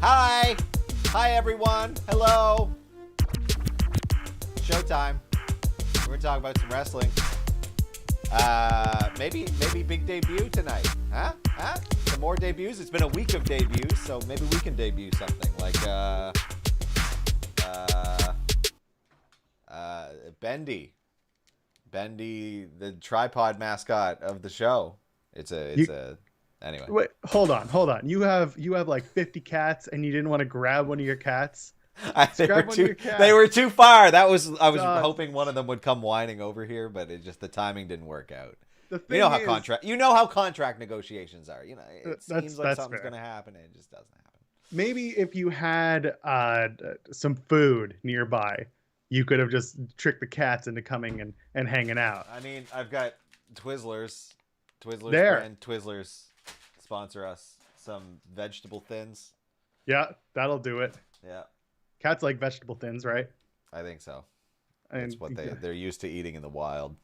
Hi! Hi, everyone. Hello. Showtime. We're going to talk about some wrestling. Maybe big debut tonight. Huh? Some more debuts? It's been a week of debuts, so maybe we can debut something. Like, Bendy. Bendy, the tripod mascot of the show. Anyway. Wait, hold on. You have like 50 cats, and you didn't want to grab one of your cats. They were too far. I was hoping one of them would come whining over here, but the timing didn't work out. You know how contract negotiations are. You know, it seems like something's going to happen, and it just doesn't happen. Maybe if you had some food nearby, you could have just tricked the cats into coming and hanging out. I mean, I've got Twizzlers. There. And Twizzlers sponsor us some vegetable thins. Yeah, that'll do it. Yeah. Cats like vegetable thins, right? I think so. That's what they're used to eating in the wild.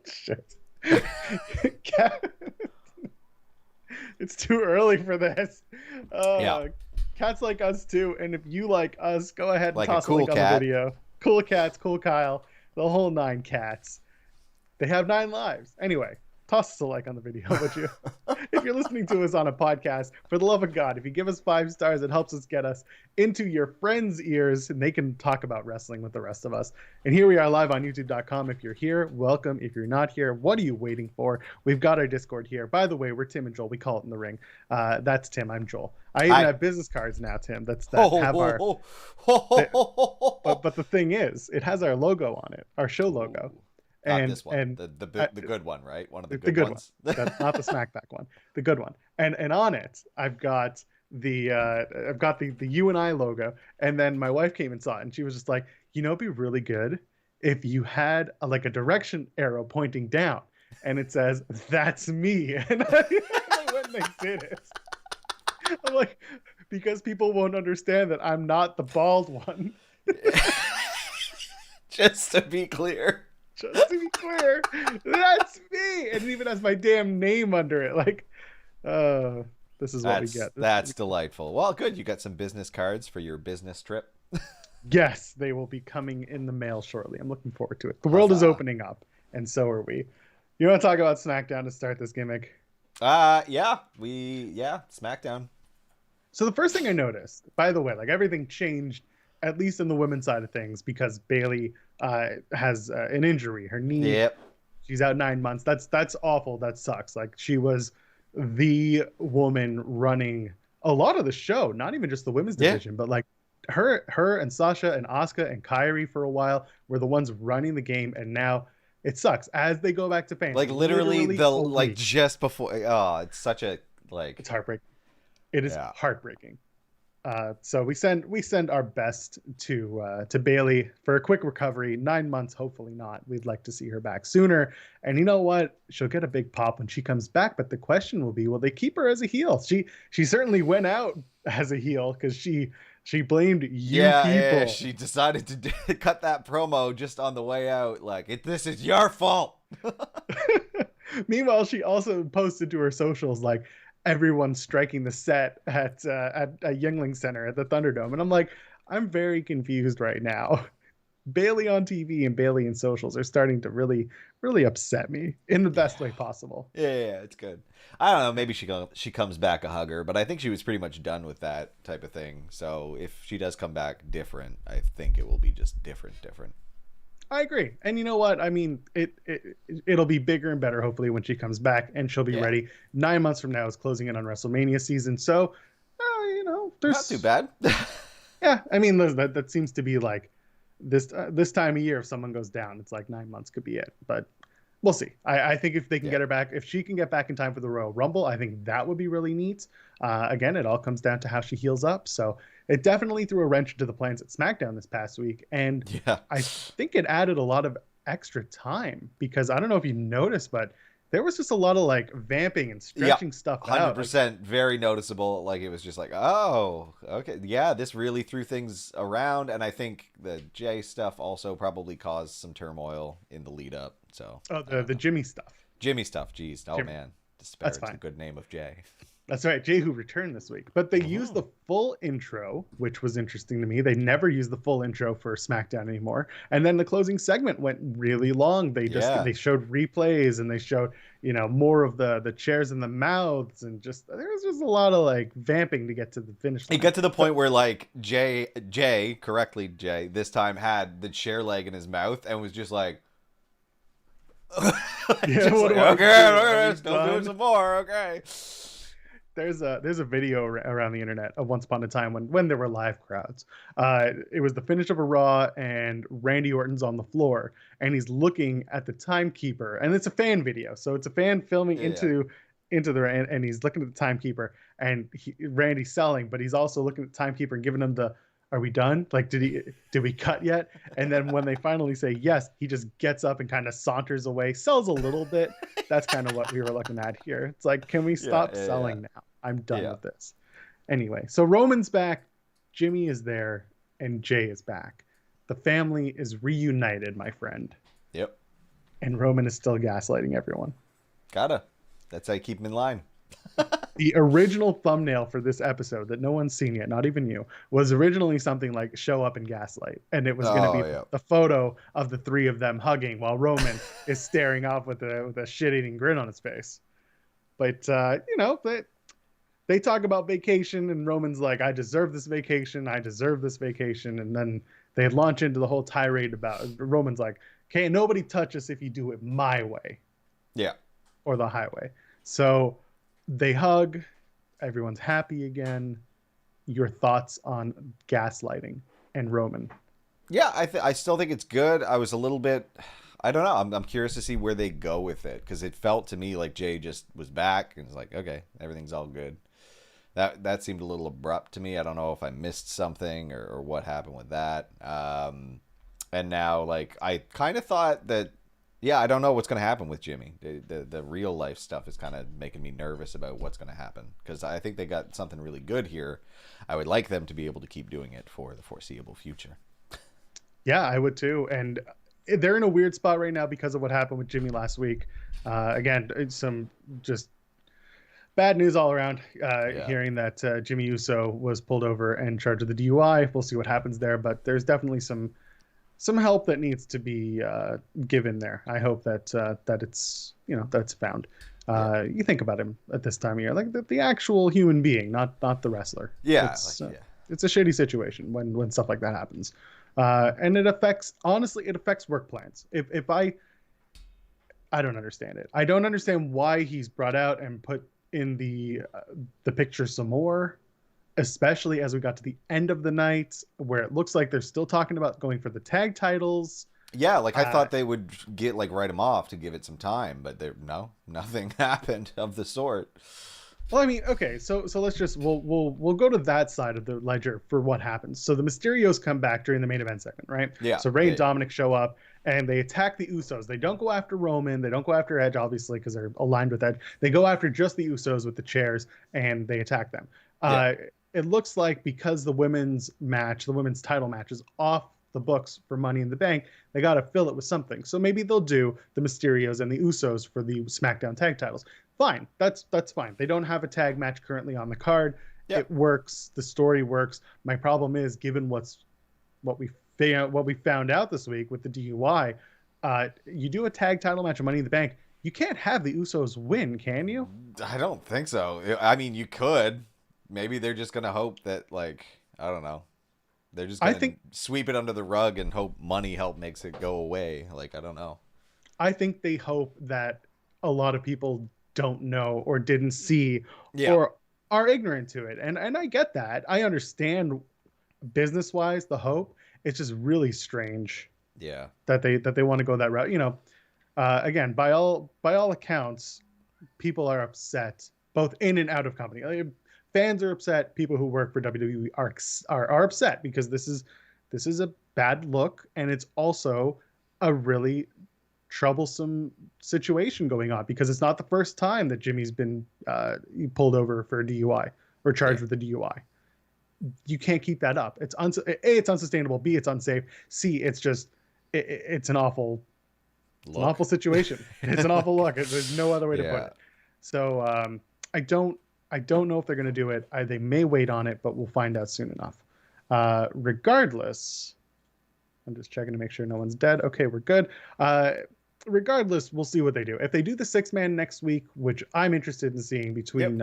Shit. It's too early for this. Yeah. Cats like us too, and if you like us, go ahead and toss a link on the video. Cool cats, cool Kyle, the whole 9 cats. They have 9 lives. Anyway, toss us a like on the video, would you? If you're listening to us on a podcast, for the love of God, if you give us 5 stars, it helps us get us into your friends' ears, and they can talk about wrestling with the rest of us. And here we are live on youtube.com. If you're here, welcome. If you're not here, what are you waiting for? We've got our Discord here. By the way, we're Tim and Joel. We call it In the Ring. That's Tim. I'm Joel. I even have business cards now, Tim. But the thing is, it has our logo on it, our show logo. Not this one, and the good one, right? One of the good ones. That's not the SmackPack one, the good one. And on it, I've got the you and I logo. And then my wife came and saw it, and she was just like, it'd be really good if you had a direction arrow pointing down, and it says, "That's me." And I went and they did it. I'm like, because people won't understand that I'm not the bald one. Just to be clear. Just to be clear, that's me. And it even has my damn name under it. This is what we get. That's delightful. Well, good. You got some business cards for your business trip. Yes, they will be coming in the mail shortly. I'm looking forward to it. The world is opening up, and so are we. You want to talk about SmackDown to start this gimmick? Yeah, SmackDown. So the first thing I noticed, by the way, everything changed, at least in the women's side of things, because Bayley has an injury, her knee. Yep. She's out 9 months. That's awful. That sucks. She was the woman running a lot of the show, not even just the women's division, but her and Sasha and Asuka and Kairi for a while were the ones running the game, and now it sucks as they go back to fans. Literally just before. Oh, it's such a It's heartbreaking. It is heartbreaking. So we send our best to Bayley for a quick recovery. 9 months, hopefully not. We'd like to see her back sooner. And you know what? She'll get a big pop when she comes back. But the question will be, will they keep her as a heel? She certainly went out as a heel because she blamed people. Yeah, she decided to cut that promo just on the way out. This is your fault. Meanwhile, she also posted to her socials everyone striking the set at Yuengling Center at the Thunderdome. And I'm like, I'm very confused right now. Bayley on TV and Bayley in socials are starting to really, really upset me in the best way possible. Yeah, it's good. I don't know. Maybe she comes back a hugger, but I think she was pretty much done with that type of thing. So if she does come back different, I think it will be just different. I agree. And you know what? I mean, it'll be bigger and better, hopefully, when she comes back, and she'll be ready. 9 months from now is closing in on WrestleMania season. So, there's not too bad. Yeah. I mean, that seems to be this time of year, if someone goes down, it's 9 months could be it. But we'll see. I think if they can get her back, if she can get back in time for the Royal Rumble, I think that would be really neat. Again, it all comes down to how she heals up. So it definitely threw a wrench into the plans at SmackDown this past week. And I think it added a lot of extra time because I don't know if you noticed, but there was just a lot of vamping and stretching stuff 100%, out. 100% very noticeable. It was just oh, okay. Yeah, this really threw things around. And I think the Jay stuff also probably caused some turmoil in the lead up. So the Jimmy stuff. Jimmy stuff. Geez. Oh, Jimmy. Man. Disparage the good name of Jay. That's right. Jehu returned this week, but they used the full intro, which was interesting to me. They never use the full intro for SmackDown anymore. And then the closing segment went really long. They showed replays and they showed, more of the chairs and the mouths, and there was just a lot of like vamping to get to the finish line. It got to the point where like Jay this time had the chair leg in his mouth and was just like, okay, still doing some more. Okay. There's a video around the internet of once upon a time when there were live crowds. It was the finish of a Raw, and Randy Orton's on the floor, and he's looking at the timekeeper, and it's a fan video, so it's a fan filming into the, and he's looking at the timekeeper, and Randy's selling, but he's also looking at the timekeeper and giving him the, are we done? Like, did we cut yet? And then when they finally say yes, he just gets up and kind of saunters away, sells a little bit. That's kind of what we were looking at here. It's like, can we stop selling now? I'm done with this. Anyway, so Roman's back, Jimmy is there, and Jay is back. The family is reunited, my friend. Yep. And Roman is still gaslighting everyone. That's how you keep him in line. The original thumbnail for this episode that no one's seen yet, not even you, was originally something like show up and gaslight. And it was going to be the photo of the three of them hugging while Roman is staring off with a shit-eating grin on his face. But, they talk about vacation, and Roman's like, I deserve this vacation. And then they launch into the whole tirade about it. Roman's like, can't nobody touch us if you do it my way. Yeah. Or the highway. So they hug. Everyone's happy again. Your thoughts on gaslighting and Roman? Yeah, I still think it's good. I was a little bit, I don't know. I'm curious to see where they go with it, because it felt to me like Jay just was back and was like, okay, everything's all good. That seemed a little abrupt to me. I don't know if I missed something or what happened with that. And now, like, I kind of thought that, I don't know what's going to happen with Jimmy. The real life stuff is kind of making me nervous about what's going to happen, because I think they got something really good here. I would like them to be able to keep doing it for the foreseeable future. Yeah, I would too. And they're in a weird spot right now because of what happened with Jimmy last week. Again, some just bad news all around. Hearing that Jimmy Uso was pulled over and charged with the DUI. We'll see what happens there, but there's definitely some help that needs to be given there. I hope that it's that's found. You think about him at this time of year, like the actual human being, not the wrestler. Yeah, it's a shitty situation when stuff like that happens, and it affects work plans. If I don't understand it. I don't understand why he's brought out and put in the picture some more, especially as we got to the end of the night where it looks like they're still talking about going for the tag titles. Yeah, like I thought they would write him off to give it some time, but nothing happened of the sort. Well, I mean, okay, so let's just we'll go to that side of the ledger for what happens. So the Mysterios come back during the main event segment, right? Yeah. So Rey and Dominic show up and they attack the Usos. They don't go after Roman. They don't go after Edge, obviously, because they're aligned with Edge. They go after just the Usos with the chairs and they attack them. It looks like because the women's title match is off the books for Money in the Bank, they got to fill it with something. So maybe they'll do the Mysterios and the Usos for the SmackDown tag titles. Fine. That's fine. They don't have a tag match currently on the card. Yep. It works. The story works. My problem is, given what we found out this week with the DUI, you do a tag title match of Money in the Bank, you can't have the Usos win, can you? I don't think so. I mean, you could. Maybe they're just gonna hope that, like, I don't know. They're just gonna sweep it under the rug and hope money makes it go away. Like, I don't know. I think they hope that a lot of people don't know or didn't see or are ignorant to it. And I get that. I understand business-wise the hope. It's just really strange. Yeah. That they want to go that route. Again, by all accounts, people are upset both in and out of company. Fans are upset. People who work for WWE are upset because this is a bad look, and it's also a really troublesome situation going on because it's not the first time that Jimmy's been pulled over for a DUI or charged with a DUI. You can't keep that up. It's it's unsustainable. B, it's unsafe. C, it's just it's an awful situation. It's an awful look. There's no other way to put it. So I don't I don't know if they're going to do it. They may wait on it, but we'll find out soon enough. Regardless, I'm just checking to make sure no one's dead. Okay, we're good. Regardless, we'll see what they do. If they do the 6-man next week, which I'm interested in seeing between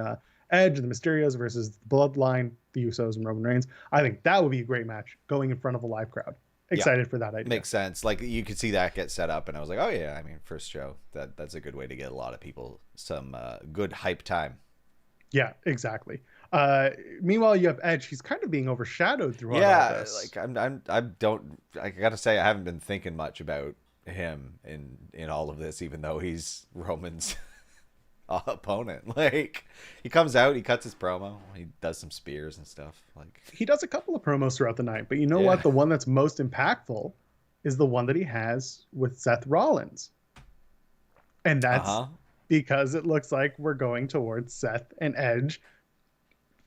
Edge and the Mysterios versus the Bloodline, the Usos, and Roman Reigns, I think that would be a great match going in front of a live crowd. Excited for that idea. Makes sense. Like, you could see that get set up, and I was like, oh yeah, I mean, first show, that's a good way to get a lot of people some good hype time. Yeah, exactly. Meanwhile, you have Edge. He's kind of being overshadowed throughout all this. I gotta say, I haven't been thinking much about him in all of this, even though he's Roman's opponent. Like, he comes out, he cuts his promo, he does some spears and stuff. Like, he does a couple of promos throughout the night, but you know what? The one that's most impactful is the one that he has with Seth Rollins, and that's because it looks like we're going towards Seth and Edge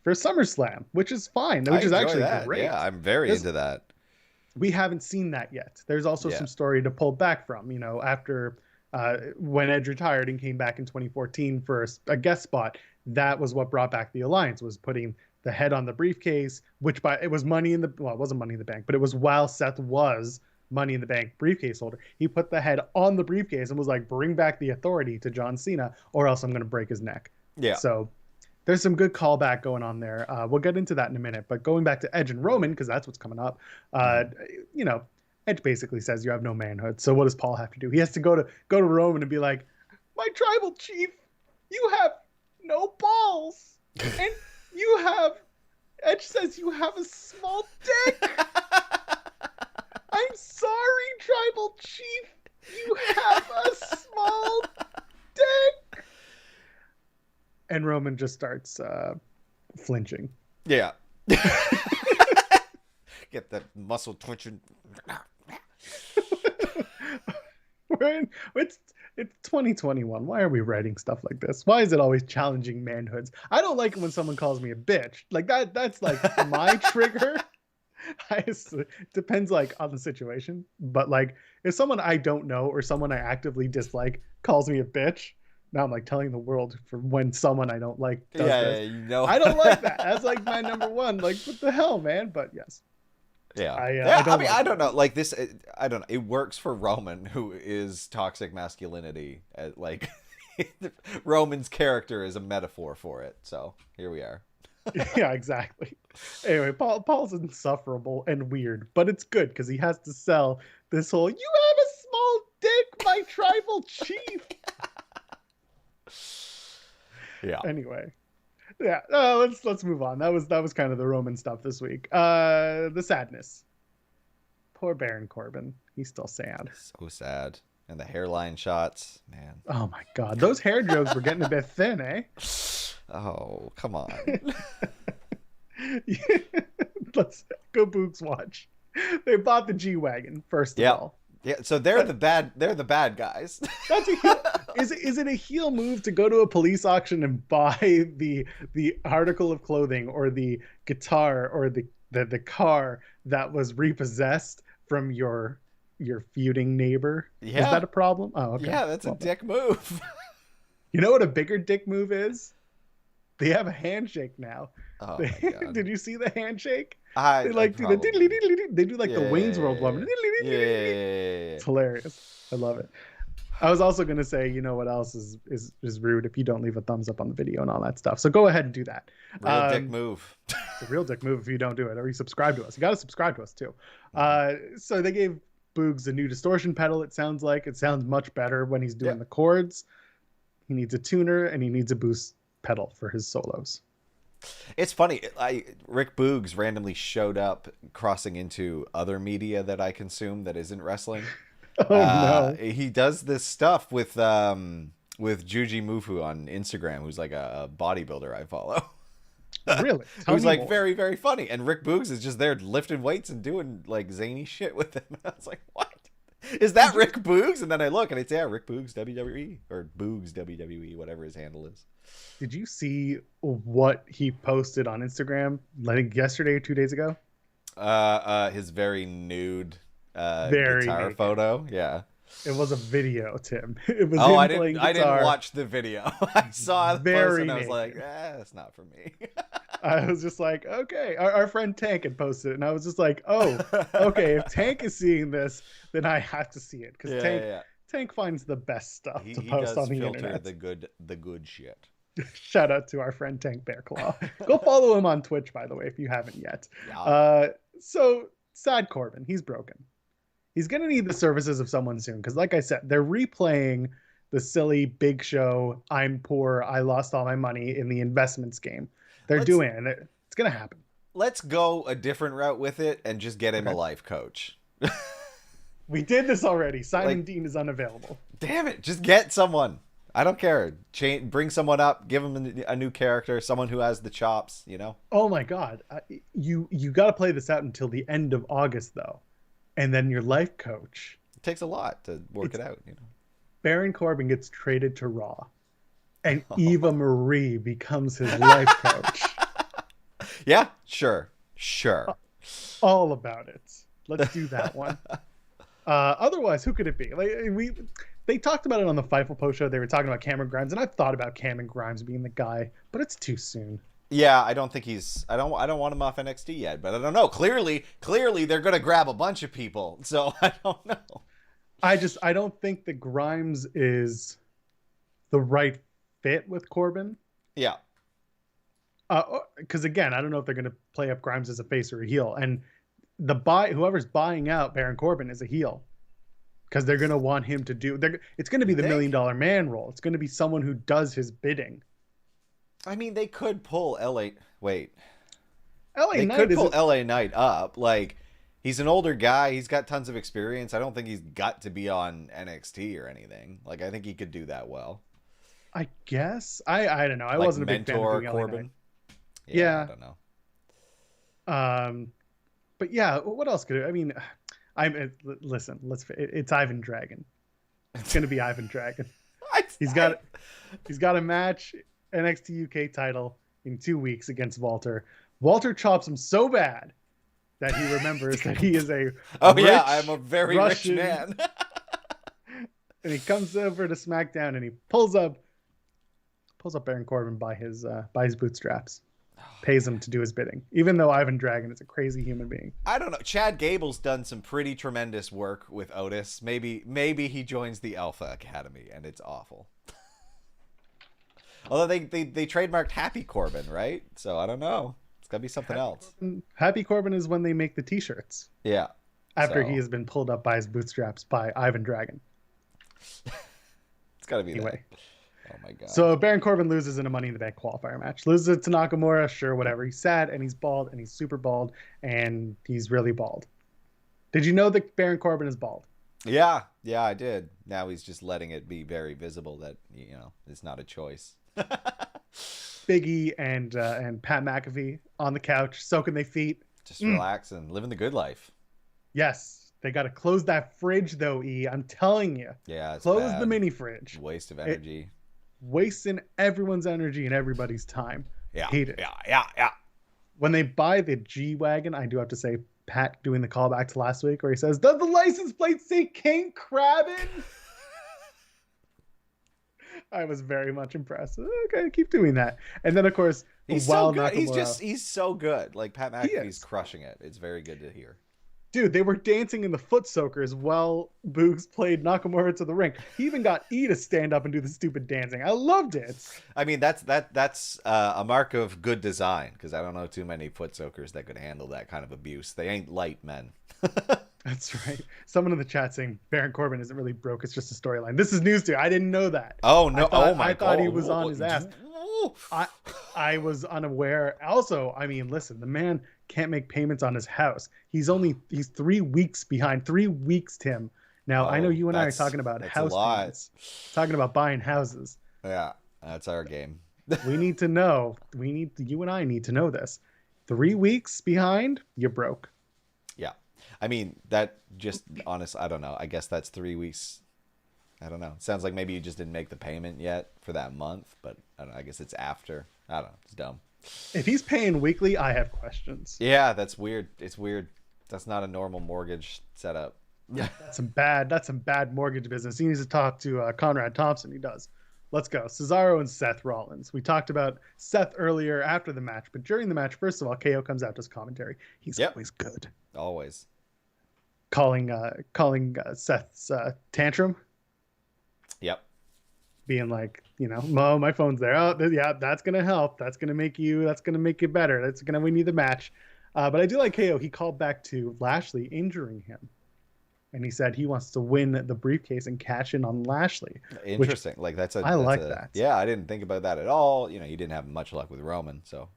for SummerSlam, which is fine, which is actually great. Yeah, I'm very into that. We haven't seen that yet. There's also some story to pull back from, after when Edge retired and came back in 2014 for a guest spot. That was what brought back the alliance, was putting the head on the briefcase, which it was Money in the, well, it wasn't Money in the Bank, but it was while Seth was Money in the Bank briefcase holder. He put the head on the briefcase and was like, bring back the authority to John Cena, or else I'm going to break his neck. Yeah. So there's some good callback going on there. We'll get into that in a minute, but going back to Edge and Roman, because that's what's coming up, Edge basically says you have no manhood. So what does Paul have to do? He has to go to Roman and be like, my tribal chief, you have no balls. And Edge says you have a small dick. I'm sorry, tribal chief. You have a small dick. And Roman just starts flinching. Yeah. Get that muscle twitching. It's 2021. Why are we writing stuff like this? Why is it always challenging manhoods? I don't like it when someone calls me a bitch. Like that's like my trigger. It depends like on the situation. But like if someone I don't know or someone I actively dislike calls me a bitch, now I'm like telling the world for when someone I don't like does this. I don't like that. That's like my number one. Like, what the hell, man? But yes. Yeah. I don't know. Like this, I don't know. It works for Roman, who is toxic masculinity. Like Roman's character is a metaphor for it. So here we are. Yeah, exactly. Anyway, Paul's insufferable and weird, but it's good because he has to sell this whole, you have a small dick, my tribal chief. Yeah. Anyway. Yeah, let's move on. That was kind of the Roman stuff this week. The sadness. Poor Baron Corbin. He's still sad. So sad. And the hairline shots, man. Oh my God, those hair jokes were getting a bit thin, eh? Oh, come on. Let's go Boogs watch. They bought the G-Wagon first of all. Yeah, so they're the bad guys. That's a heel. Is it a heel move to go to a police auction and buy the article of clothing or the guitar or the car that was repossessed from your feuding neighbor? Yeah. Is that a problem? Oh, okay. Yeah, that's a dick move. You know what a bigger dick move is? They have a handshake now. Oh my God. Did you see the handshake? They do the diddly. They do like the Wayne's World one. Yeah. It's hilarious. I love it. I was also gonna say, you know what else is rude if you don't leave a thumbs up on the video and all that stuff. So go ahead and do that. Real dick move. It's a real dick move if you don't do it, or you subscribe to us. You got to subscribe to us too. So they gave Boogs a new distortion pedal. It sounds much better when he's doing the chords. He needs a tuner and he needs a boost pedal for his solos. It's funny. Rick Boogs randomly showed up crossing into other media that I consume that isn't wrestling. No. He does this stuff with Juji Mufu on Instagram, who's like a bodybuilder I follow. Really? Who's like more. Very, very funny. And Rick Boogs is just there lifting weights and doing like zany shit with him. I was like, what? Is that Rick Boogs? And then I look and it's Rick Boogs WWE or Boogs WWE, whatever his handle is. Did you see what he posted on Instagram, I think yesterday or 2 days ago? His very nude guitar photo. Yeah. It was a video, Tim. It was I didn't watch the video. I saw the post and I was like, that's not for me. I was just like, okay. Our friend Tank had posted it, and I was just like, oh, okay. If Tank is seeing this, then I have to see it because Tank finds the best stuff to post on the internet. The good shit. Shout out to our friend Tank Bearclaw. Go follow him on Twitch, by the way, if you haven't yet. Yeah. So sad Corbin, he's broken. He's gonna need the services of someone soon because, like I said, they're replaying the silly Big Show. I'm poor. I lost all my money in the investments game. They're doing it. And it's gonna happen. Let's go a different route with it and just get him a life coach. We did this already. Simon Dean is unavailable. Damn it! Just get someone. I don't care. Bring someone up. Give him a new character. Someone who has the chops. You know. Oh my God! You got to play this out until the end of August, though, and then your life coach. It takes a lot to work it out. You know. Baron Corbin gets traded to Raw, and Eva Marie becomes his life coach. Yeah, sure. All about it. Let's do that one. Otherwise, who could it be? They talked about it on the Fightful post show. They were talking about Cameron Grimes, and I've thought about Cameron Grimes being the guy, but it's too soon. Yeah, I don't think he's. I don't want him off NXT yet, but I don't know. Clearly, they're gonna grab a bunch of people, so I don't know. I don't think that Grimes is the right fit with Corbin. Yeah. Because again, I don't know if they're gonna play up Grimes as a face or a heel, and whoever's buying out Baron Corbin is a heel. Because they're going to want him to do... It's going to be the $1 Million Man role. It's going to be someone who does his bidding. I mean, they could pull LA... Wait. LA Knight up. Like, he's an older guy. He's got tons of experience. I don't think he's got to be on NXT or anything. Like, I think he could do that well. I guess. I don't know. I wasn't a big fan of doing Corbin. Yeah. I don't know. But yeah, what else could... I mean... Listen. It's Ivan Dragon. It's gonna be Ivan Dragon. He's got a match, NXT UK title in 2 weeks against Walter. Walter chops him so bad that he remembers that he is a I'm a very Russian, rich man. And he comes over to SmackDown and he pulls up Baron Corbin by his bootstraps. Pays him to do his bidding, even though Ivan Dragon is a crazy human being. I don't know. Chad Gable's done some pretty tremendous work with Otis. Maybe he joins the Alpha Academy, and it's awful. Although they trademarked Happy Corbin, right? So I don't know. It's gotta be something else. Happy Corbin is when they make the T-shirts. Yeah. After he has been pulled up by his bootstraps by Ivan Dragon. It's gotta be anyway. That. Oh my God. So Baron Corbin loses in a Money in the Bank qualifier match. Loses it to Nakamura, sure, whatever. He's sad and he's bald and he's super bald and he's really bald. Did you know that Baron Corbin is bald? Yeah, I did. Now he's just letting it be very visible that, it's not a choice. Big E and Pat McAfee on the couch, soaking their feet. Just relax and living the good life. Yes. They got to close that fridge, though, E. I'm telling you. Yeah, it's close bad. The mini fridge. Waste of energy. Wasting everyone's energy and everybody's time. Yeah. Hate it. Yeah. When they buy the G-Wagon, I do have to say, Pat doing the callback to last week where he says, does the license plate say King Crabbin? I was very much impressed. Okay, keep doing that. And then, of course, he's so good. He's so good. Like, Pat McAfee's crushing it. It's very good to hear. Dude, they were dancing in the foot soakers while Boogs played Nakamura to the ring. He even got E to stand up and do the stupid dancing. I loved it. I mean, that's a mark of good design, because I don't know too many foot soakers that could handle that kind of abuse. They ain't light men. That's right. Someone in the chat saying Baron Corbin isn't really broke. It's just a storyline. This is news to you. I didn't know that. Oh, no. I thought he was on his ass. I was unaware. Also, I mean, listen, the man can't make payments on his house. He's 3 weeks behind. 3 weeks, Tim. Now, I know you and I are talking about house payments. Talking about buying houses. Yeah, that's our game. We need to know. You and I need to know this. 3 weeks behind, you're broke. Yeah. I mean, that just, honestly, I don't know. I guess that's 3 weeks. I don't know. It sounds like maybe you just didn't make the payment yet for that month, but I don't know. I guess it's after. I don't know. It's dumb. If he's paying weekly, I have questions. Yeah, that's weird. It's weird. That's not a normal mortgage setup. Yeah, that's some bad mortgage business. He needs to talk to Conrad Thompson. He does. Let's go. Cesaro and Seth Rollins. We talked about Seth earlier after the match, but during the match, first of all, KO comes out, does commentary. He's always good. Always. Calling Seth's tantrum. Yep. Being like, Mo, my phone's there. Oh, yeah, that's gonna help. That's gonna make you better. That's gonna win you the match. But I do like KO. He called back to Lashley injuring him. And he said he wants to win the briefcase and cash in on Lashley. Interesting. I like that. Yeah, I didn't think about that at all. You didn't have much luck with Roman, so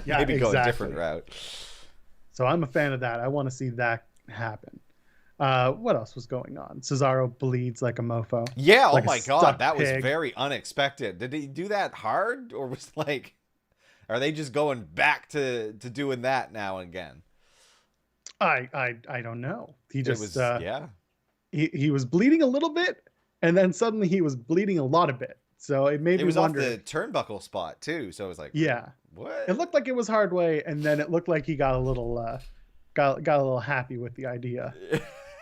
yeah, maybe go a different route. So I'm a fan of that. I want to see that happen. What else was going on? Cesaro bleeds like a mofo. Yeah. Oh my God, that was very unexpected. Did he do that hard, or was are they just going back to doing that now and again? I don't know. He just he was bleeding a little bit, and then suddenly he was bleeding a lot of bit. So it made me wonder. Off the turnbuckle spot too. So it was like, yeah, what? It looked like it was hard way, and then it looked like he got a little got a little happy with the idea.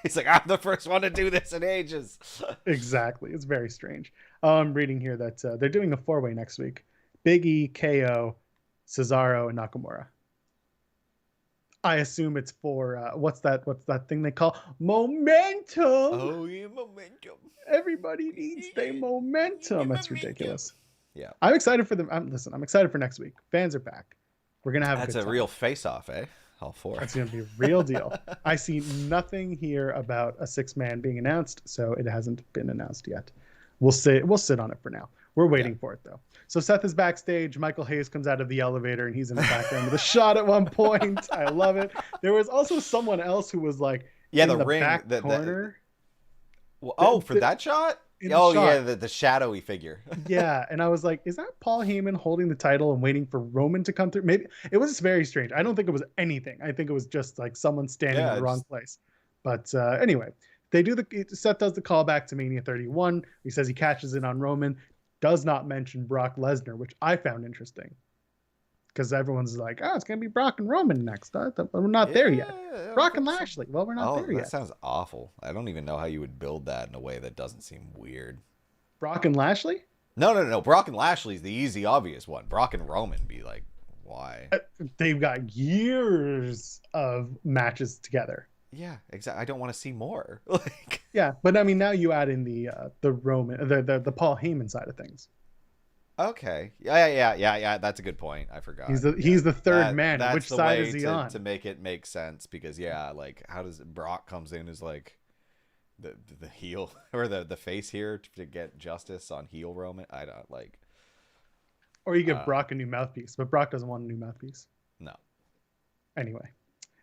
He's like, I'm the first one to do this in ages. Exactly. It's very strange. I'm reading here that they're doing a 4-way next week. Big E, KO, Cesaro, and Nakamura. I assume it's for what's that thing they call momentum? Oh yeah, momentum. Everybody needs their momentum. That's ridiculous. Yeah, I'm excited for them. I'm excited for next week. Fans are back. We're gonna have. That's a real face-off, eh? All four. That's gonna be a real deal. I see nothing here about a 6-man being announced, so it hasn't been announced yet. We'll sit on it for now. We're waiting for it though. So Seth is backstage. Michael Hayes comes out of the elevator and he's in the background with a shot at one point. I love it. There was also someone else who was in the ring, back corner. For that shot? Yeah, the shadowy figure. Yeah, and I was like, is that Paul Heyman holding the title and waiting for Roman to come through? Maybe it was very strange. I don't think it was anything. I think it was just someone standing in the wrong place. But anyway, Seth does the callback to Mania 31. He says he catches in on Roman. Does not mention Brock Lesnar, which I found interesting. Because everyone's like, it's going to be Brock and Roman next. We're not there yet. Brock and Lashley. Well, we're not there yet. That sounds awful. I don't even know how you would build that in a way that doesn't seem weird. Brock and Lashley? No. Brock and Lashley's the easy, obvious one. Brock and Roman be like, why? They've got years of matches together. Yeah, exactly. I don't want to see more. Yeah, but I mean, now you add in the Roman, the Paul Heyman side of things. Okay. Yeah. That's a good point. I forgot. He's the third man. Which side is he on? To make it make sense, because how does Brock comes in as the heel or the face here to get justice on heel Roman? I don't like. Or you give Brock a new mouthpiece, but Brock doesn't want a new mouthpiece. No. Anyway,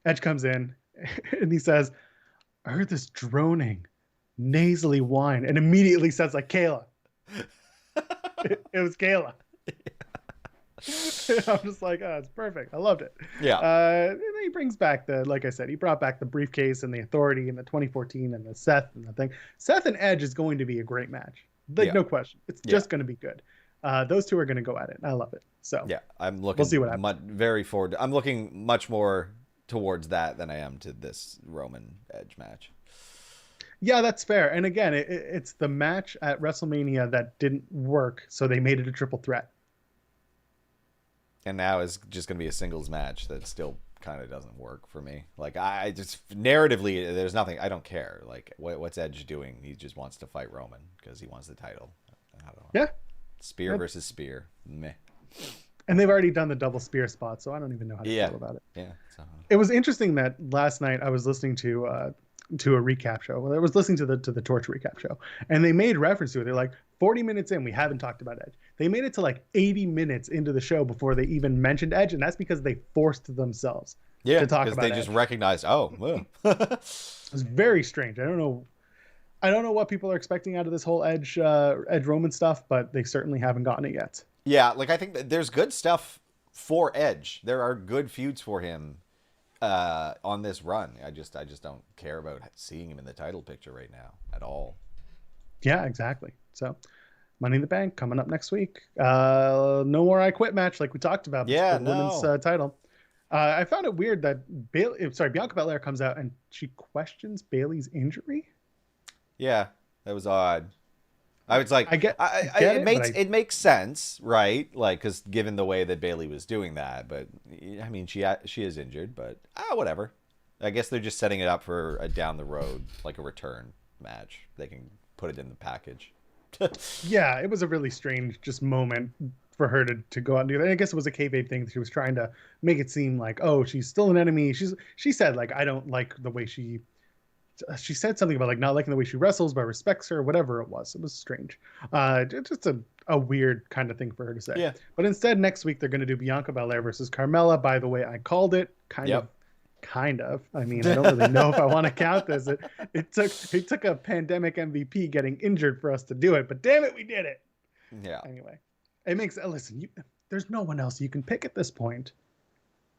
Edge comes in and he says, "I heard this droning, nasally whine," and immediately says Kayla. It was Kayla. I'm just like, it's perfect. I loved it. Yeah. And then he brings back like I said, he brought back the briefcase and the authority and the 2014 and the Seth and the thing. Seth and Edge is going to be a great match. No question. It's just going to be good. Those two are going to go at it. I love it. So yeah, I'm looking. We'll see what happens. Very forward. I'm looking much more towards that than I am to this Roman Edge match. Yeah, that's fair. And again, it's the match at WrestleMania that didn't work, so they made it a triple threat. And now it's just going to be a singles match that still kind of doesn't work for me. I just narratively, there's nothing. I don't care. What's Edge doing? He just wants to fight Roman because he wants the title. I don't know. Yeah. Spear versus spear. Meh. And they've already done the double spear spot, so I don't even know how to feel about it. Yeah. It was interesting that last night I was listening to a recap show. Well, I was listening to the Torch recap show, and they made reference to it. They're like, 40 minutes in, we haven't talked about Edge. They made it to 80 minutes into the show before they even mentioned Edge, and that's because they forced themselves to talk about Edge. Because they just recognized, well. It was very strange. I don't know what people are expecting out of this whole Edge Roman stuff, but they certainly haven't gotten it yet. Yeah, I think that there's good stuff for Edge. There are good feuds for him on this run. I just don't care about seeing him in the title picture right now at all. Yeah, exactly. So Money in the Bank coming up next week. No more I Quit match like we talked about. Yeah, the women's title. I found it weird that Bianca Belair comes out and she questions Bayley's injury. Yeah, that was odd. I was like, it makes sense, right? Like, because given the way that Bayley was doing that, but I mean, she is injured, but whatever. I guess they're just setting it up for a down the road, like a return match. They can put it in the package. Yeah, it was a really strange just moment for her to go out and do that. And I guess it was a kayfabe thing. She was trying to make it seem like, oh, she's still an enemy. She said, like, I don't like the way she said something about like not liking the way she wrestles, but respects her, whatever it was. It was strange. Just a weird kind of thing for her to say. Yeah. But instead, next week they're going to do Bianca Belair versus Carmella. By the way, I called it kind of. I mean, I don't really know if I want to count this. It took a pandemic MVP getting injured for us to do it, but damn it, we did it. Yeah. Anyway, it makes listen. There's no one else you can pick at this point.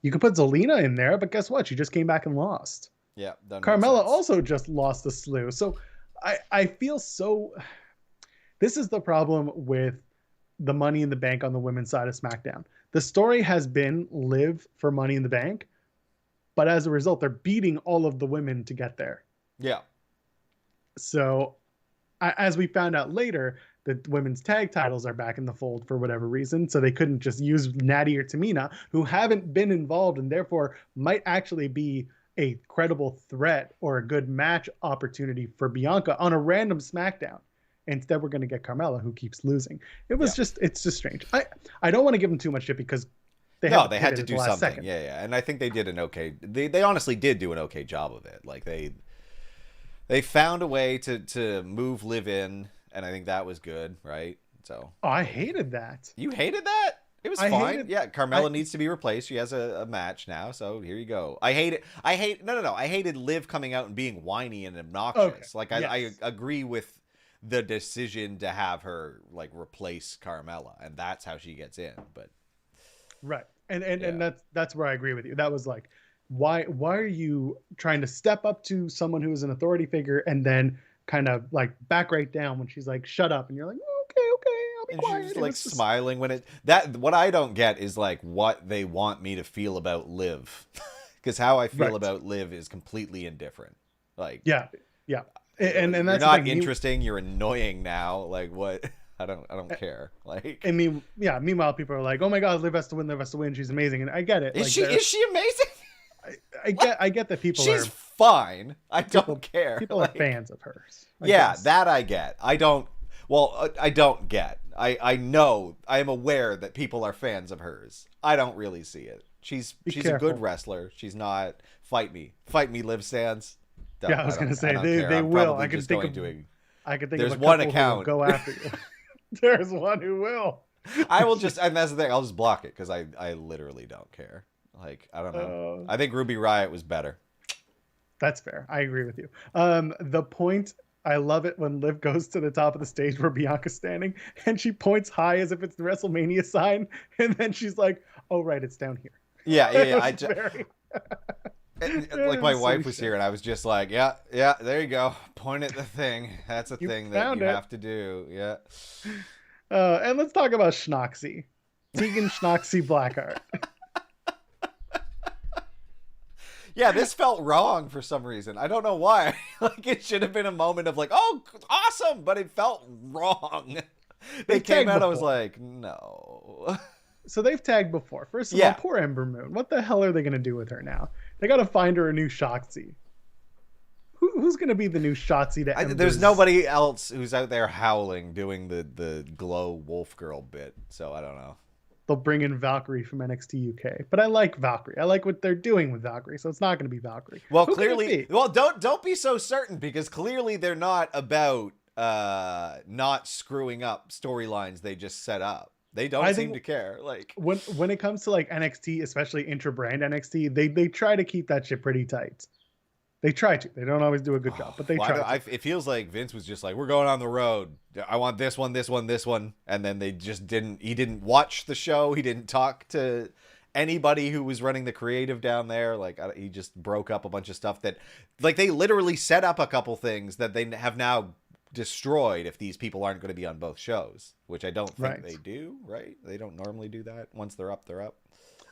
You could put Zelina in there, but guess what? She just came back and lost. Yeah. Carmella also just lost a slew. So I feel so. This is the problem with the Money in the Bank on the women's side of SmackDown. The story has been Liv for Money in the Bank, but as a result, they're beating all of the women to get there. Yeah. So as we found out later, the women's tag titles are back in the fold for whatever reason. So they couldn't just use Natty or Tamina, who haven't been involved and therefore might actually be a credible threat or a good match opportunity for Bianca on a random SmackDown. Instead, we're going to get Carmella, who keeps losing. It's just strange. I don't want to give them too much shit because they had to do something. Second. Yeah. And I think they did an okay. They honestly did do an okay job of it. Like they found a way to move Liv in, and I think that was good, right? So. Oh, I hated that. You hated that? It was fine. Carmella needs to be replaced. She has a match now, so here you go. I hated Liv coming out and being whiny and obnoxious. Okay. Like I agree with the decision to have her like replace Carmella, and that's how she gets in. But right, and that's where I agree with you. That was like, why are you trying to step up to someone who is an authority figure and then kind of like back right down when she's like, shut up, and you're like, okay. And she's like smiling when what I don't get is like what they want me to feel about Liv, because how I feel about Liv is completely indifferent. Like yeah, and that's you're not interesting. You're annoying now. Like what? I don't care. Like I mean, yeah. Meanwhile, people are like, oh my god, Liv has to win. She's amazing, and I get it. Is she amazing? I get that people. She's fine. I don't care. People are fans of hers. I guess. That I get. I don't. Well, I don't get. I know. I am aware that people are fans of hers. I don't really see it. She's a good wrestler. She's not. Fight me, Liv Sands. Yeah, I was gonna say they will. I can think of. There's one account. Go after you. There's one who will. I will just, and that's the thing. I'll just block it because I literally don't care. Like I don't know. I think Ruby Riott was better. That's fair. I agree with you. The point. I love it when Liv goes to the top of the stage where Bianca's standing and she points high as if it's the WrestleMania sign. And then she's like, oh, right, it's down here. Yeah. Like my wife was here and I was just like, yeah, there you go. Point at the thing. That's a thing that you have to do. Yeah. And let's talk about Schnoxy. Tegan Schnoxy Blackheart. Yeah, this felt wrong for some reason. I don't know why. Like it should have been a moment of like, oh, awesome, but it felt wrong. They came out, I was like, no. So they've tagged before. First of all, poor Ember Moon. What the hell are they going to do with her now? They got to find her a new Shotzi. Who's going to be the new Shotzi to Ember's? There's nobody else who's out there howling doing the glow wolf girl bit, so I don't know. They'll bring in Valkyrie from NXT UK. But I like Valkyrie. I like what they're doing with Valkyrie, so it's not going to be Valkyrie. Well, clearly, don't be so certain, because clearly they're not about not screwing up storylines they just set up. They don't seem to care. Like when it comes to like NXT, especially intra-brand NXT, they try to keep that shit pretty tight. They try to. They don't always do a good job, but they try. It feels like Vince was just like, we're going on the road. I want this one. And then they just didn't. He didn't watch the show. He didn't talk to anybody who was running the creative down there. Like he just broke up a bunch of stuff that, like, they literally set up a couple things that they have now destroyed if these people aren't going to be on both shows, which I don't think they do. Right? They don't normally do that. Once they're up, they're up.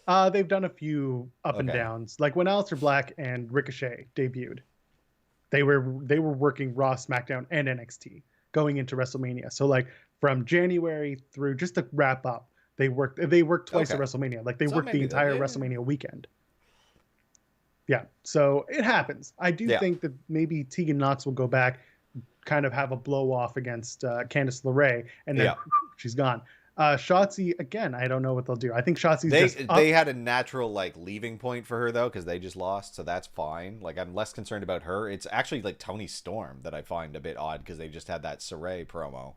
They've done a few up and downs. Like when Aleister Black and Ricochet debuted, they were working Raw, SmackDown, and NXT going into WrestleMania. So like from January through, just to wrap up, they worked twice at WrestleMania. Like they worked the entire WrestleMania weekend. Yeah, so it happens. I do think that maybe Tegan Nox will go back, kind of have a blow off against Candice LeRae, and then she's gone. Shotzi, again, I don't know what they'll do. I think Shotzi's they had a natural like leaving point for her though, because they just lost, so that's fine. Like I'm less concerned about her. It's actually like Toni Storm that I find a bit odd, because they just had that Saray promo.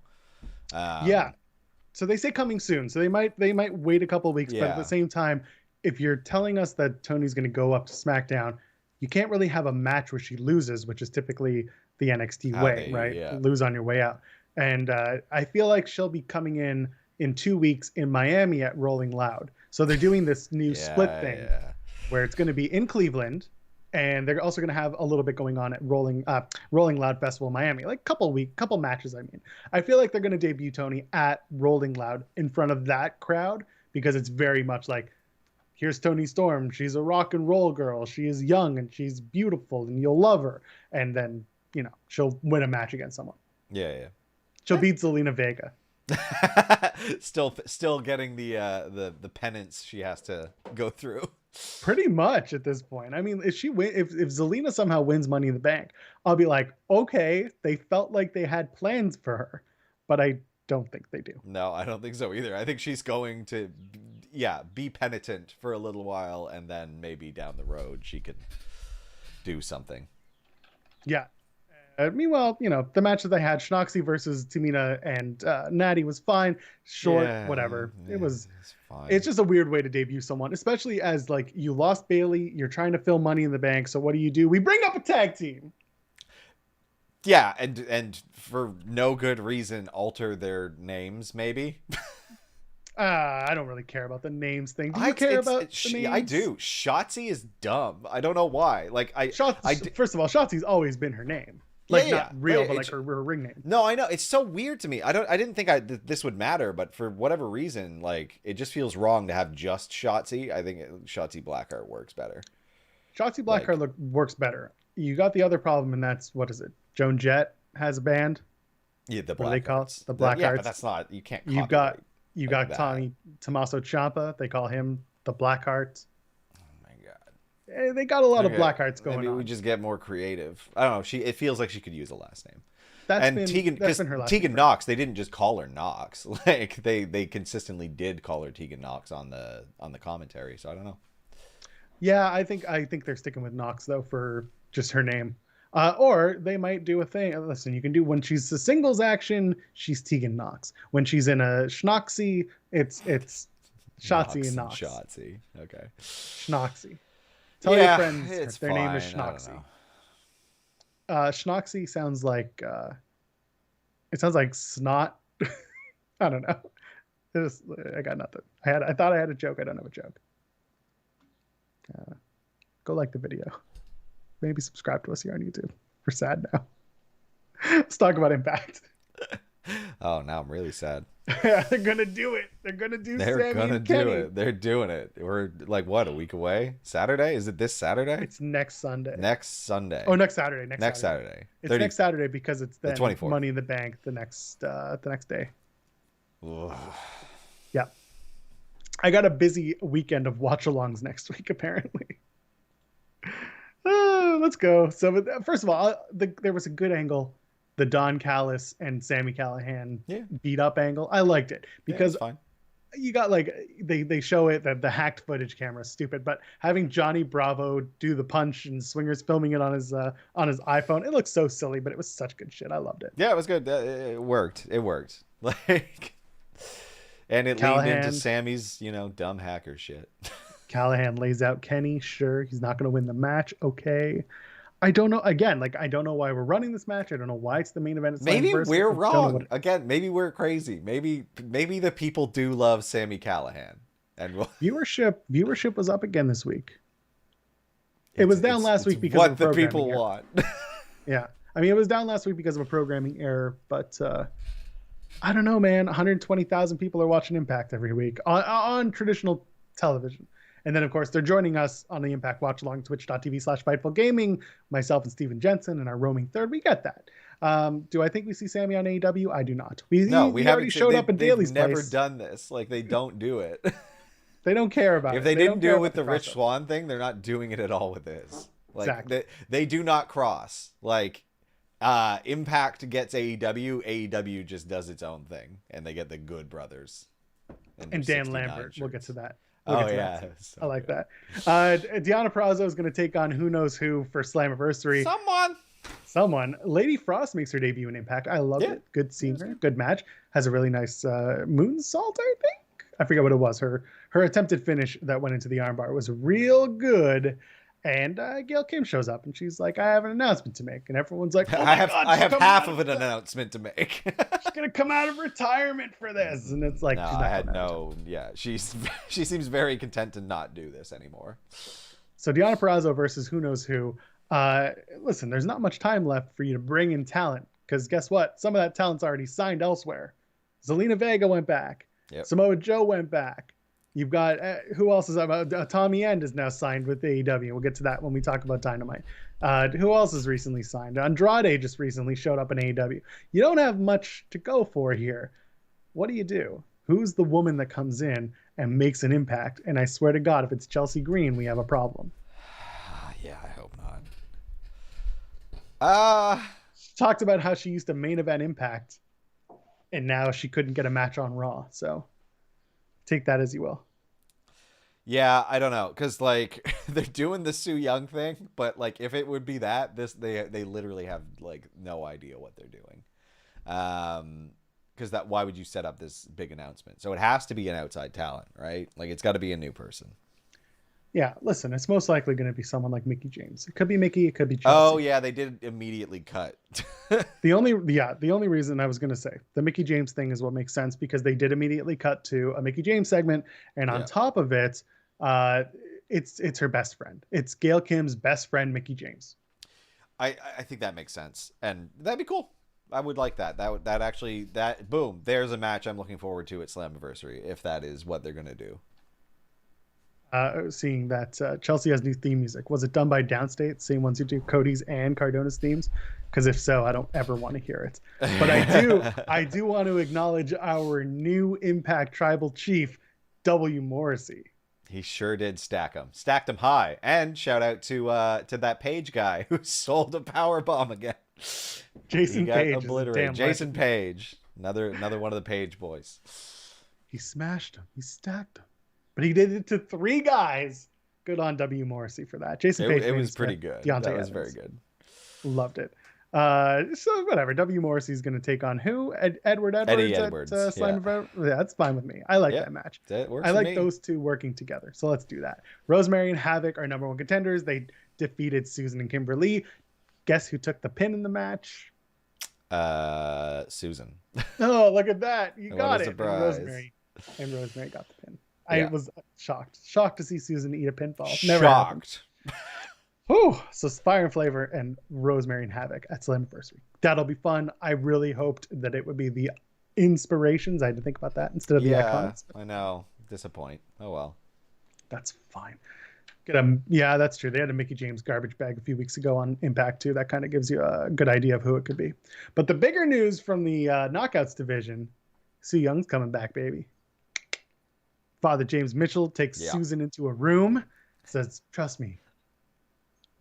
So they say coming soon, so they might wait a couple of weeks, but at the same time, if you're telling us that Toni's going to go up to SmackDown, you can't really have a match where she loses, which is typically the NXT way, right? Yeah. Lose on your way out. And I feel like she'll be coming in 2 weeks in Miami at Rolling Loud. So they're doing this new split thing where it's going to be in Cleveland, and they're also going to have a little bit going on at Rolling Loud Festival in Miami, like couple matches. I mean, I feel like they're going to debut Toni at Rolling Loud in front of that crowd, because it's very much like, here's Toni Storm. She's a rock and roll girl. She is young and she's beautiful and you'll love her. And then, she'll win a match against someone. Yeah. She'll beat Zelina Vega. Still getting the penance she has to go through. Pretty much at this point. I mean, if Zelina somehow wins Money in the Bank, I'll be like, okay, they felt like they had plans for her, but I don't think they do. No, I don't think so either. I think she's going to be penitent for a little while, and then maybe down the road she could do something. Yeah. Meanwhile, the match that they had, Schnoxy versus Tamina and Natty, was fine. Short, whatever. It's fine. It's just a weird way to debut someone, especially as like you lost Bayley, you're trying to fill Money in the Bank. So what do? We bring up a tag team. Yeah, and for no good reason alter their names, maybe. I don't really care about the names thing. Do you care about the names? I do. Shotzi is dumb. I don't know why. Like first of all, Shotzi's always been her name. Like not real, but like her ring name. No, I know. It's so weird to me. I didn't think this would matter, but for whatever reason, like it just feels wrong to have just Shotzi. I think Shotzi Blackheart works better. Shotzi Blackheart works better. You got the other problem, and that's, what is it? Joan Jett has a band. Yeah, the Blackhearts. What do they call it? The Blackhearts. Yeah, but that's not. You can't. You got Tommaso Ciampa. They call him the Blackhearts. Oh my god. They got a lot of Blackhearts going on. Maybe we just get more creative. I don't know. It feels like she could use a last name. That's been her last name. Tegan Nox, they didn't just call her Nox. Like they consistently did call her Tegan Nox on the commentary. So I don't know. Yeah, I think they're sticking with Nox though for just her name. Or they might do a thing. Listen, you can do, when she's a singles action, she's Tegan Nox. When she's in a Schnoxy, it's Shotzi and Nox. Shotzi, okay. Schnoxy. Tell your friends their name is Schnoxy. Schnoxy sounds like snot. I don't know. I got nothing. I thought I had a joke. I don't have a joke. Go like the video. Maybe subscribe to us here on YouTube. We're sad now. Let's talk about Impact. Oh, now I'm really sad. They're gonna do it. They're gonna do it. They're doing it. We're like, what, a week away? Saturday? Is it this Saturday? It's next Sunday. Next Sunday. Oh, next Saturday. Next Saturday. It's next Saturday because it's then the 24th. Money in the Bank the next day. Yeah. I got a busy weekend of watch-alongs next week, apparently. Let's go. So first of all, there was a good angle, the Don Callis and Sami Callihan beat up angle. I liked it because you got like they show it that the hacked footage camera is stupid, but having Johnny Bravo do the punch and Swingers filming it on his iPhone, it looks so silly, but it was such good shit. I loved it. Yeah, it was good. It worked. Like, and it leaned into Sammy's dumb hacker shit. Callihan lays out Kenny. Sure, he's not going to win the match. Okay. I don't know. Again, I don't know why we're running this match. I don't know why it's the main event. Maybe we're wrong. Again, maybe we're crazy. Maybe the people do love Sami Callihan. And viewership was up again this week. It was down last week because of a programming error. What the people want. Yeah. I mean, it was down last week because of a programming error, but I don't know, man. 120,000 people are watching Impact every week on traditional television. And then, of course, they're joining us on the Impact Watch Along, twitch.tv/FightfulGaming, myself and Steven Jensen, and our roaming third. We get that. Do I think we see Sami on AEW? I do not. We already showed up in Daly's place. They've never done this. Like, they don't do it. They don't care about it. If they didn't do it with the Rich Swann thing, they're not doing it at all with this. Like, exactly. They do not cross. Like, Impact gets AEW. AEW just does its own thing, and they get the Good Brothers. And Dan Lambert. Shirts. We'll get to that. So I like that. Deonna Purrazzo is going to take on who knows who for Slammiversary. Someone. Lady Frost makes her debut in Impact. I love it. Good seeing her. Good match. Has a really nice moonsault, I think. I forget what it was. Her attempted finish that went into the armbar was real good. And Gail Kim shows up and she's like, I have an announcement to make. And everyone's like, I have half of an announcement to make. She's going to come out of retirement for this. And it's like, she seems very content to not do this anymore. So Deonna Purrazzo versus who knows who. Listen, there's not much time left for you to bring in talent. Because guess what? Some of that talent's already signed elsewhere. Zelina Vega went back. Yep. Samoa Joe went back. You've got, who else is about? Tommy End is now signed with AEW. We'll get to that when we talk about Dynamite. Who else is recently signed? Andrade just recently showed up in AEW. You don't have much to go for here. What do? Who's the woman that comes in and makes an impact? And I swear to God, if it's Chelsea Green, we have a problem. Yeah, I hope not. She talked about how she used to main event Impact, and now she couldn't get a match on Raw. So take that as you will. Yeah, I don't know, because like they're doing the Su Yung thing, but like if it would be that, they literally have like no idea what they're doing. Because why would you set up this big announcement? So it has to be an outside talent, right? Like it's got to be a new person. Yeah, listen, it's most likely going to be someone like Mickie James. It could be Mickie, it could be Chelsea. Oh yeah, they did immediately cut. The only reason I was going to say the Mickie James thing is what makes sense, because they did immediately cut to a Mickie James segment, and on top of it, it's her best friend. It's Gail Kim's best friend, Mickie James. I think that makes sense, and that'd be cool. I would like that. That actually boom. There's a match I'm looking forward to at Slammiversary if that is what they're going to do. Seeing that Chelsea has new theme music. Was it done by Downstate, same ones who do Cody's and Cardona's themes? Because if so, I don't ever want to hear it. But I do want to acknowledge our new Impact Tribal Chief, W. Morrissey. He sure did stacked him high. And shout out to that Page guy who sold a power bomb again. Jason Page, obliterated. Jason Page, another one of the Page boys. He smashed him. He stacked him. But he did it to 3 guys. Good on W. Morrissey for that. Jason Page. It was pretty good. That was very good. Loved it. So whatever. W. Morrissey's going to take on who? Edward Edwards. Eddie Edwards. Yeah, that's fine with me. I like that match. I like those two working together. So let's do that. Rosemary and Havoc are number 1 contenders. They defeated Susan and Kimberly. Guess who took the pin in the match? Susan. Oh, look at that. You got it. And Rosemary got the pin. I was shocked to see Susan eat a pinfall. Never shocked. Whew. So Fire and Flavor and Rosemary and Havoc at Slammiversary. That'll be fun. I really hoped that it would be the Inspirations. I had to think about that instead of the Iconics. I know. Disappoint. Oh well. That's fine. That's true. They had a Mickie James garbage bag a few weeks ago on Impact too. That kind of gives you a good idea of who it could be. But the bigger news from the Knockouts division, Su Young's coming back, baby. Father James Mitchell takes Susan into a room, says, "Trust me,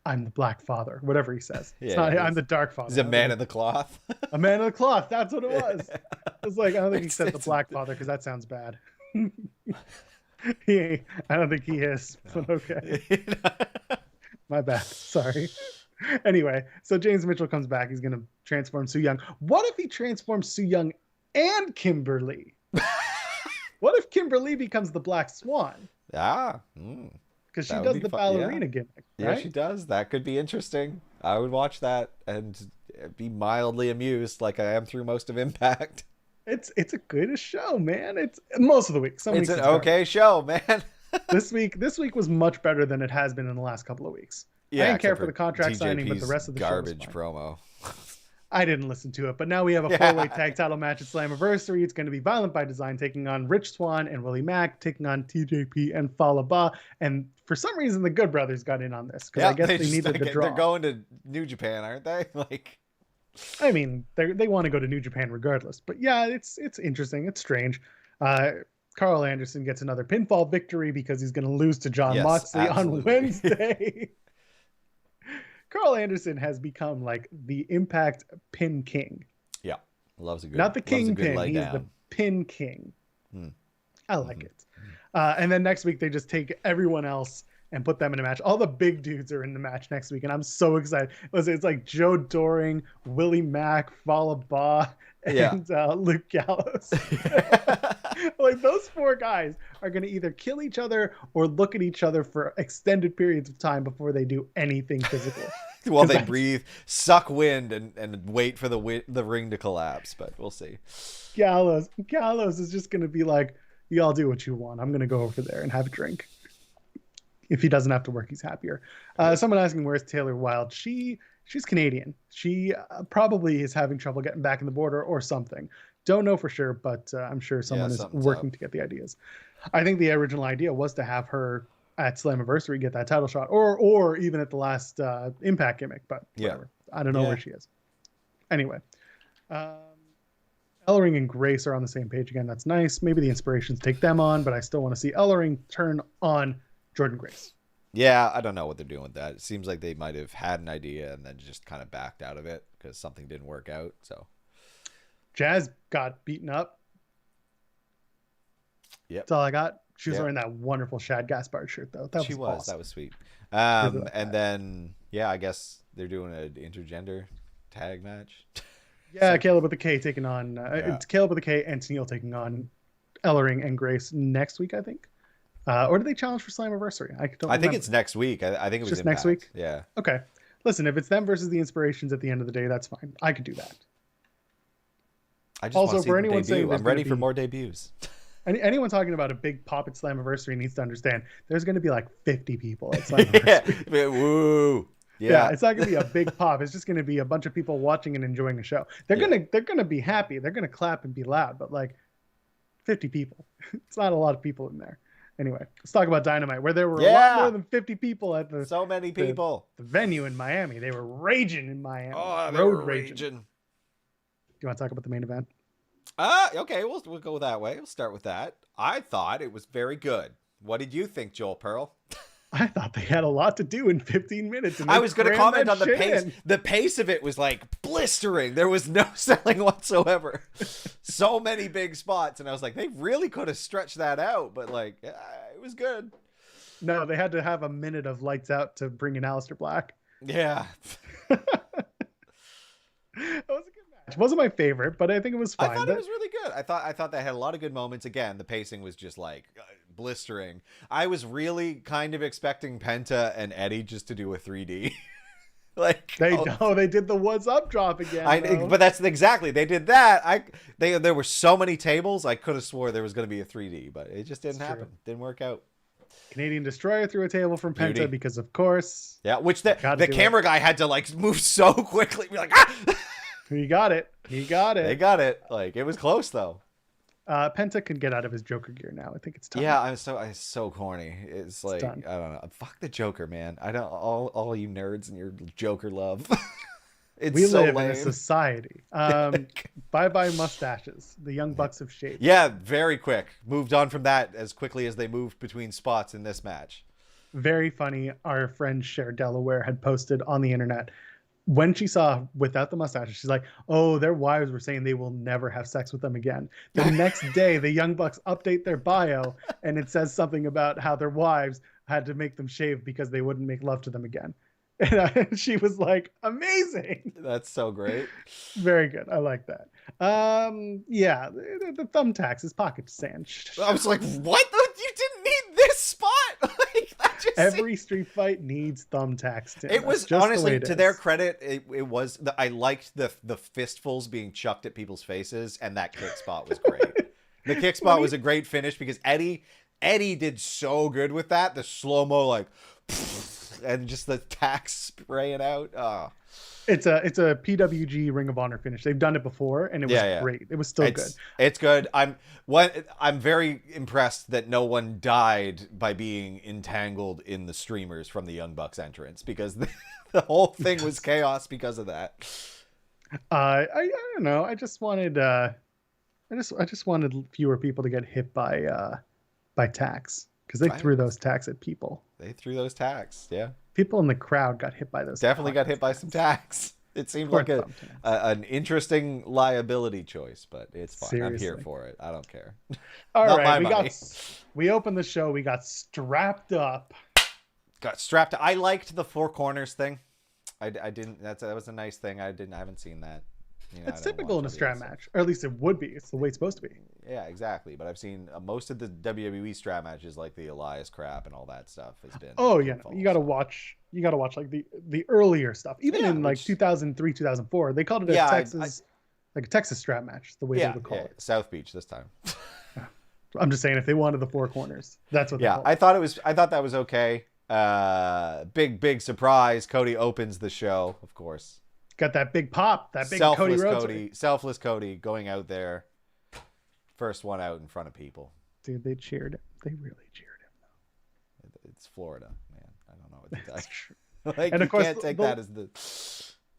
I'm the Black Father." Whatever he says. I'm the Dark Father. He's a man of the cloth. A man of the cloth. That's what it was. I was like, I don't think he said the Black Father because that sounds bad. I don't think he is, but okay. My bad. Sorry. Anyway, so James Mitchell comes back. He's going to transform Su Yung. What if he transforms Su Yung and Kimberly? What if Kimberly becomes the Black Swan? Because she does the ballerina gimmick. Right? Yeah, she does. That could be interesting. I would watch that and be mildly amused like I am through most of Impact. It's a good show, man. It's most of the week. It's an okay show, man. This week was much better than it has been in the last couple of weeks. I didn't care for the contract signing, but the rest of the garbage show promo. I didn't listen to it, but now we have a 4-way tag title match at Slammiversary. It's going to be Violent by Design taking on Rich Swann and Willie Mack, taking on TJP and Fallah Bahh. And for some reason, the Good Brothers got in on this because I guess they needed the draw. They're going to New Japan, aren't they? I mean, they want to go to New Japan regardless. But yeah, it's interesting. It's strange. Carl Anderson gets another pinfall victory because he's going to lose to Jon Moxley on Wednesday. Carl Anderson has become like the Impact Pin King. Yeah, loves a good. Not the King Pin. He's the Pin King. I like it. And then next week they just take everyone else and put them in a match. All the big dudes are in the match next week, and I'm so excited. It's like Joe Doring, Willie Mack, Fallah Bahh, and Luke Gallows. Like those 4 guys are going to either kill each other or look at each other for extended periods of time before they do anything physical. While they breathe, suck wind, and wait for the ring to collapse. But we'll see. Gallows is just going to be like, y'all do what you want. I'm going to go over there and have a drink. If he doesn't have to work, he's happier. Someone asking, where's Taylor Wilde? She's Canadian. She probably is having trouble getting back in the border or something. Don't know for sure, but I'm sure someone is working to get the ideas. I think the original idea was to have her at Slammiversary get that title shot, or even at the last Impact gimmick, but whatever. I don't know where she is. Anyway, Ellering and Grace are on the same page again. That's nice. Maybe the Inspirations take them on, but I still want to see Ellering turn on Jordynne Grace. Yeah, I don't know what they're doing with that. It seems like they might have had an idea and then just kind of backed out of it because something didn't work out. So Jazz got beaten up. Yep. That's all I got. She was wearing that wonderful Shad Gaspard shirt, though. That was awesome. That was sweet. And then, I guess they're doing an intergender tag match. Yeah, Caleb with a K taking on... It's Caleb with a K and Tennille taking on Ellering and Grace next week, I think. Or do they challenge for Slammiversary? I think it's next week. I think it was just Impact. Next week? Yeah. Okay. Listen, if it's them versus the Inspirations at the end of the day, that's fine. I could do that. I just also, want to see for anyone saying I'm ready for more debuts. Anyone talking about a big pop at Slammiversary needs to understand there's going to be like 50 people at Slammiversary. Woo. Yeah, it's not going to be a big pop. It's just going to be a bunch of people watching and enjoying the show. They're gonna be happy. They're going to clap and be loud, but like 50 people. It's not a lot of people in there. Anyway, let's talk about Dynamite, where there were a lot more than 50 people at the so many people the venue in Miami. They were raging in Miami. Oh, they were raging. Do you want to talk about the main event? Okay, we'll go that way. We'll start with that. I thought it was very good. What did you think, Joel Pearl? I thought they had a lot to do in 15 minutes. And I was going to comment on the pace. The pace of it was like blistering. There was no selling whatsoever. So many big spots. And I was like, they really could have stretched that out. But like, it was good. No, they had to have a minute of lights out to bring in Aleister Black. Yeah. That was a good match. It wasn't my favorite, but I think it was fine. I thought it was really good. I thought they had a lot of good moments. Again, the pacing was just like blistering. I was really kind of expecting Penta and Eddie just to do a 3D. They did the what's up drop again. But that's exactly, they did that. There were so many tables. I could have swore there was going to be a 3D, but it just didn't happen. Didn't work out. Canadian Destroyer threw a table from Penta because of course. Yeah, which the camera guy had to like move so quickly. Be like, ah! He got it. They got it. Like it was close though. Penta can get out of his Joker gear now. I think it's time. Yeah, I'm so corny. It's like done. I don't know. Fuck the Joker, man. I don't all you nerds and your Joker love. We live in a society. Bye mustaches. The Young Bucks have shaped. Yeah, very quick. Moved on from that as quickly as they moved between spots in this match. Very funny. Our friend Cher Delaware had posted on the internet. When she saw without the mustaches, she's like, oh, their wives were saying they will never have sex with them again. The next day, the Young Bucks update their bio, and it says something about how their wives had to make them shave because they wouldn't make love to them again. And she was like, amazing. That's so great. Very good. I like that. Yeah, the thumbtacks, his pocket sand. I was like, what? You didn't need this spot. Every street fight needs thumbtacks. Tim. It was honestly, to their credit, it was. I liked the fistfuls being chucked at people's faces, and that kick spot was great. The kick spot was a great finish because Eddie did so good with that. The slow mo, like and just the tax spraying out. Oh. It's a PWG Ring of Honor finish. They've done it before, and it was great. It was still good. It's good. I'm very impressed that no one died by being entangled in the streamers from the Young Bucks entrance, because the whole thing was chaos because of that. I don't know. I just wanted fewer people to get hit by tacks, because they threw those tacks at people. They threw those tacks, yeah. People in the crowd got hit by those. Definitely got hit by some tacks. It seemed like an interesting liability choice, but it's fine. Seriously. I'm here for it. I don't care. All right, we opened the show. We got strapped up. I liked the four corners thing. I didn't. That was a nice thing. I haven't seen that. It's typical in a strap match, or at least it would be. It's the way it's supposed to be. Yeah, exactly. But I've seen most of the WWE strap matches, like the Elias crap and all that stuff, has been. Oh yeah, you got to watch. You got to watch like the earlier stuff. Even in like 2003, 2004, they called it a Texas strap match. The way they would call it. South Beach this time. I'm just saying, if they wanted the four corners, that's what. Yeah, I thought that was okay. Big surprise. Cody opens the show, of course. Got that big pop, that big selfless Cody going out there, first one out in front of people. Dude, they cheered him. They really cheered him. It's Florida, man. I don't know what to tell you. Like, and of course, can't take that as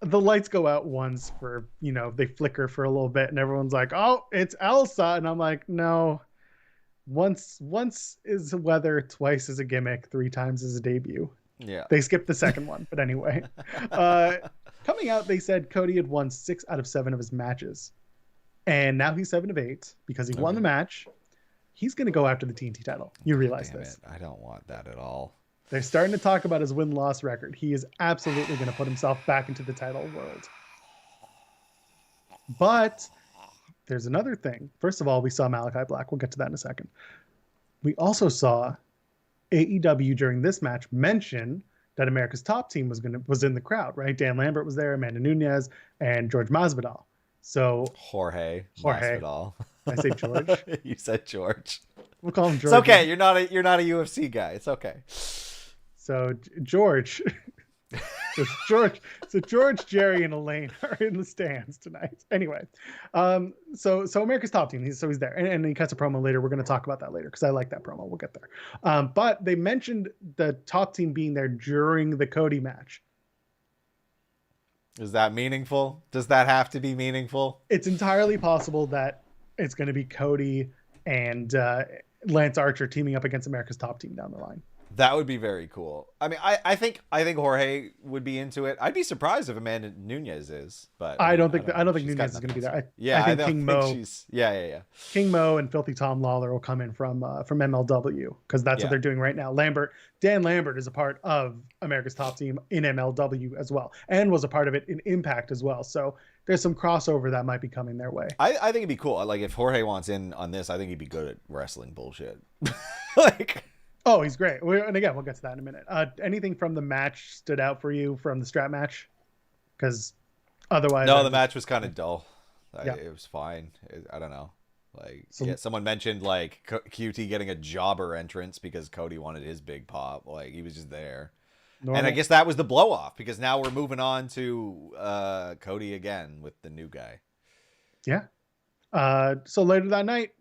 the lights go out once for, they flicker for a little bit, and everyone's like, "Oh, it's Elsa," and I'm like, "No, once is a weather, twice is a gimmick, three times is a debut." Yeah, they skipped the second one, but anyway. Coming out, they said Cody had won 6 out of 7 of his matches. And now he's 7 of 8 because he won the match. He's going to go after the TNT title. You realize this. I don't want that at all. They're starting to talk about his win-loss record. He is absolutely going to put himself back into the title world. But there's another thing. First of all, we saw Malachi Black. We'll get to that in a second. We also saw AEW during this match mention that America's Top Team was in the crowd, right? Dan Lambert was there, Amanda Nunes, and George Masvidal. So Jorge. Masvidal. Did I say George? You said George. We'll call him George. It's okay. You're not a UFC guy. It's okay. So George. So George, Jerry, and Elaine are in the stands tonight. Anyway, so America's Top Team. He's there, and he cuts a promo later. We're going to talk about that later because I like that promo. We'll get there. But they mentioned the Top Team being there during the Cody match. Is that meaningful? Does that have to be meaningful? It's entirely possible that it's going to be Cody and Lance Archer teaming up against America's Top Team down the line. That would be very cool. I mean, I think Jorge would be into it. I'd be surprised if Amanda Nunes is, but I don't think Nunes is going to be there. I think King Mo. Yeah. King Mo and Filthy Tom Lawler will come in from MLW because that's what they're doing right now. Dan Lambert is a part of America's Top Team in MLW as well, and was a part of it in Impact as well. So there's some crossover that might be coming their way. I think it'd be cool. Like if Jorge wants in on this, I think he'd be good at wrestling bullshit. Oh, he's great. And again, we'll get to that in a minute. Anything from the match stood out for you from the strap match? Because otherwise... No, the match was kind of dull. It was fine. I don't know. Someone mentioned QT getting a jobber entrance because Cody wanted his big pop. Like, he was just there. Normal. And I guess that was the blow-off because now we're moving on to Cody again with the new guy. Yeah. So later that night,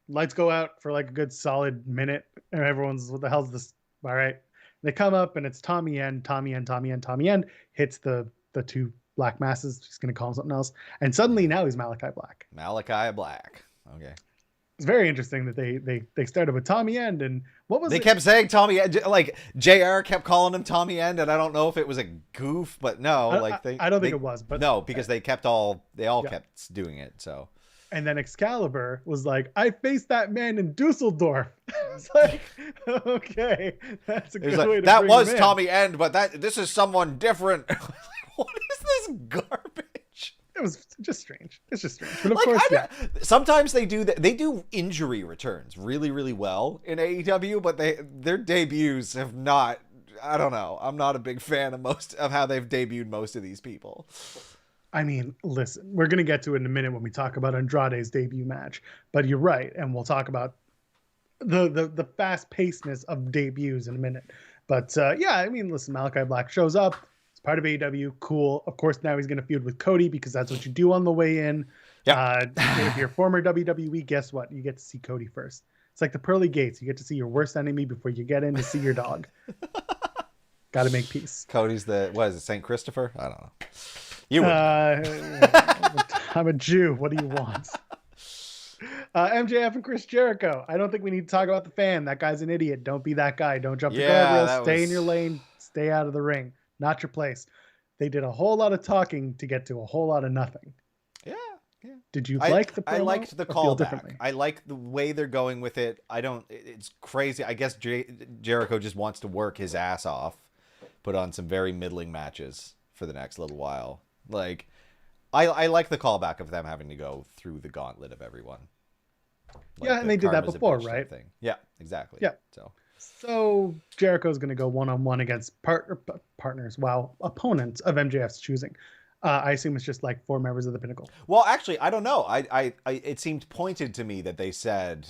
lights go out for like a good solid minute, and everyone's, what the hell's this? All right. They come up, and it's Tommy End hits the two black masses. He's going to call him something else. And suddenly now he's Malachi Black. Okay. It's very interesting that they started with Tommy End, and what was they kept saying Tommy End, like JR kept calling him Tommy End, and I don't know if it was a goof, but no, I don't think it was, but no, because they all kept doing it. So. And then Excalibur was like, "I faced that man in Dusseldorf." It's like, okay, that's a good way to that bring was him in. Tommy End, but this is someone different. What is this garbage? It was just strange. It's just strange. But of course, sometimes they do that. They do injury returns really, really well in AEW, but their debuts have not. I don't know. I'm not a big fan of how they've debuted most of these people. I mean, listen, we're going to get to it in a minute when we talk about Andrade's debut match, but you're right. And we'll talk about the fast pacedness of debuts in a minute. But yeah, I mean, listen, Malachi Black shows up. It's part of AEW. Cool. Of course, now he's going to feud with Cody because that's what you do on the way in. Yep. If you're former WWE, guess what? You get to see Cody first. It's like the pearly gates. You get to see your worst enemy before you get in to see your dog. Got to make peace. Cody's what is it, St. Christopher? I don't know. You I'm a Jew. What do you want? MJF and Chris Jericho. I don't think we need to talk about the fan. That guy's an idiot. Don't be that guy. Don't jump the guardrails. Stay in your lane. Stay out of the ring. Not your place. They did a whole lot of talking to get to a whole lot of nothing. Yeah. Did you like the promo? I liked the callback. I like the way they're going with it. It's crazy. I guess Jericho just wants to work his ass off, put on some very middling matches for the next little while. Like, I like the callback of them having to go through the gauntlet of everyone. Like and they did that before, right? Thing. Yeah, exactly. Yeah. So Jericho's going to go one-on-one against opponents of MJF's choosing. I assume it's just like 4 members of the Pinnacle. Well, actually, I don't know. It seemed pointed to me that they said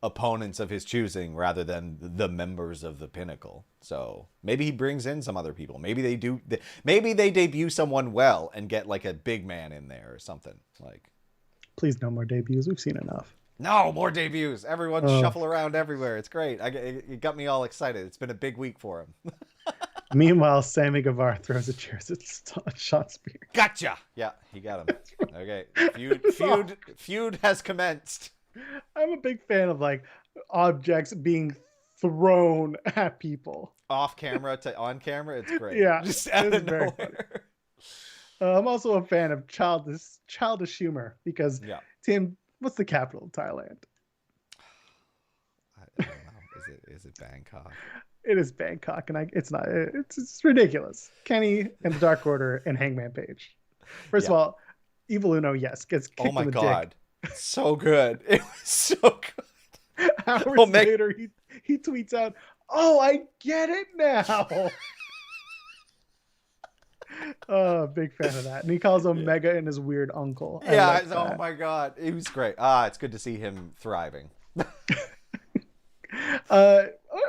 opponents of his choosing rather than the members of the Pinnacle. So maybe he brings in some other people. Maybe they do. Maybe they debut someone well and get like a big man in there or something. Like, please, no more debuts. We've seen enough. No more debuts. Everyone shuffle around everywhere. It's great. It got me all excited. It's been a big week for him. Meanwhile, Sammy Guevara throws a chair at Sean Spears. Gotcha. Yeah, he got him. Okay. Feud has commenced. I'm a big fan of like objects being thrown at people. Off camera to on camera. It's great. Yeah. Just out of nowhere. I'm also a fan of childish humor because Tim, what's the capital of Thailand? I don't know. Is it Bangkok? It is Bangkok, and it's ridiculous. Kenny and the Dark Order and Hangman Page. First of all, Evil Uno, gets kicked in the dick. So good. It was so good. Hours later, he tweets out, "Oh, I get it now." Big fan of that. And he calls Omega and his weird uncle. Oh my God. He was great. It's good to see him thriving.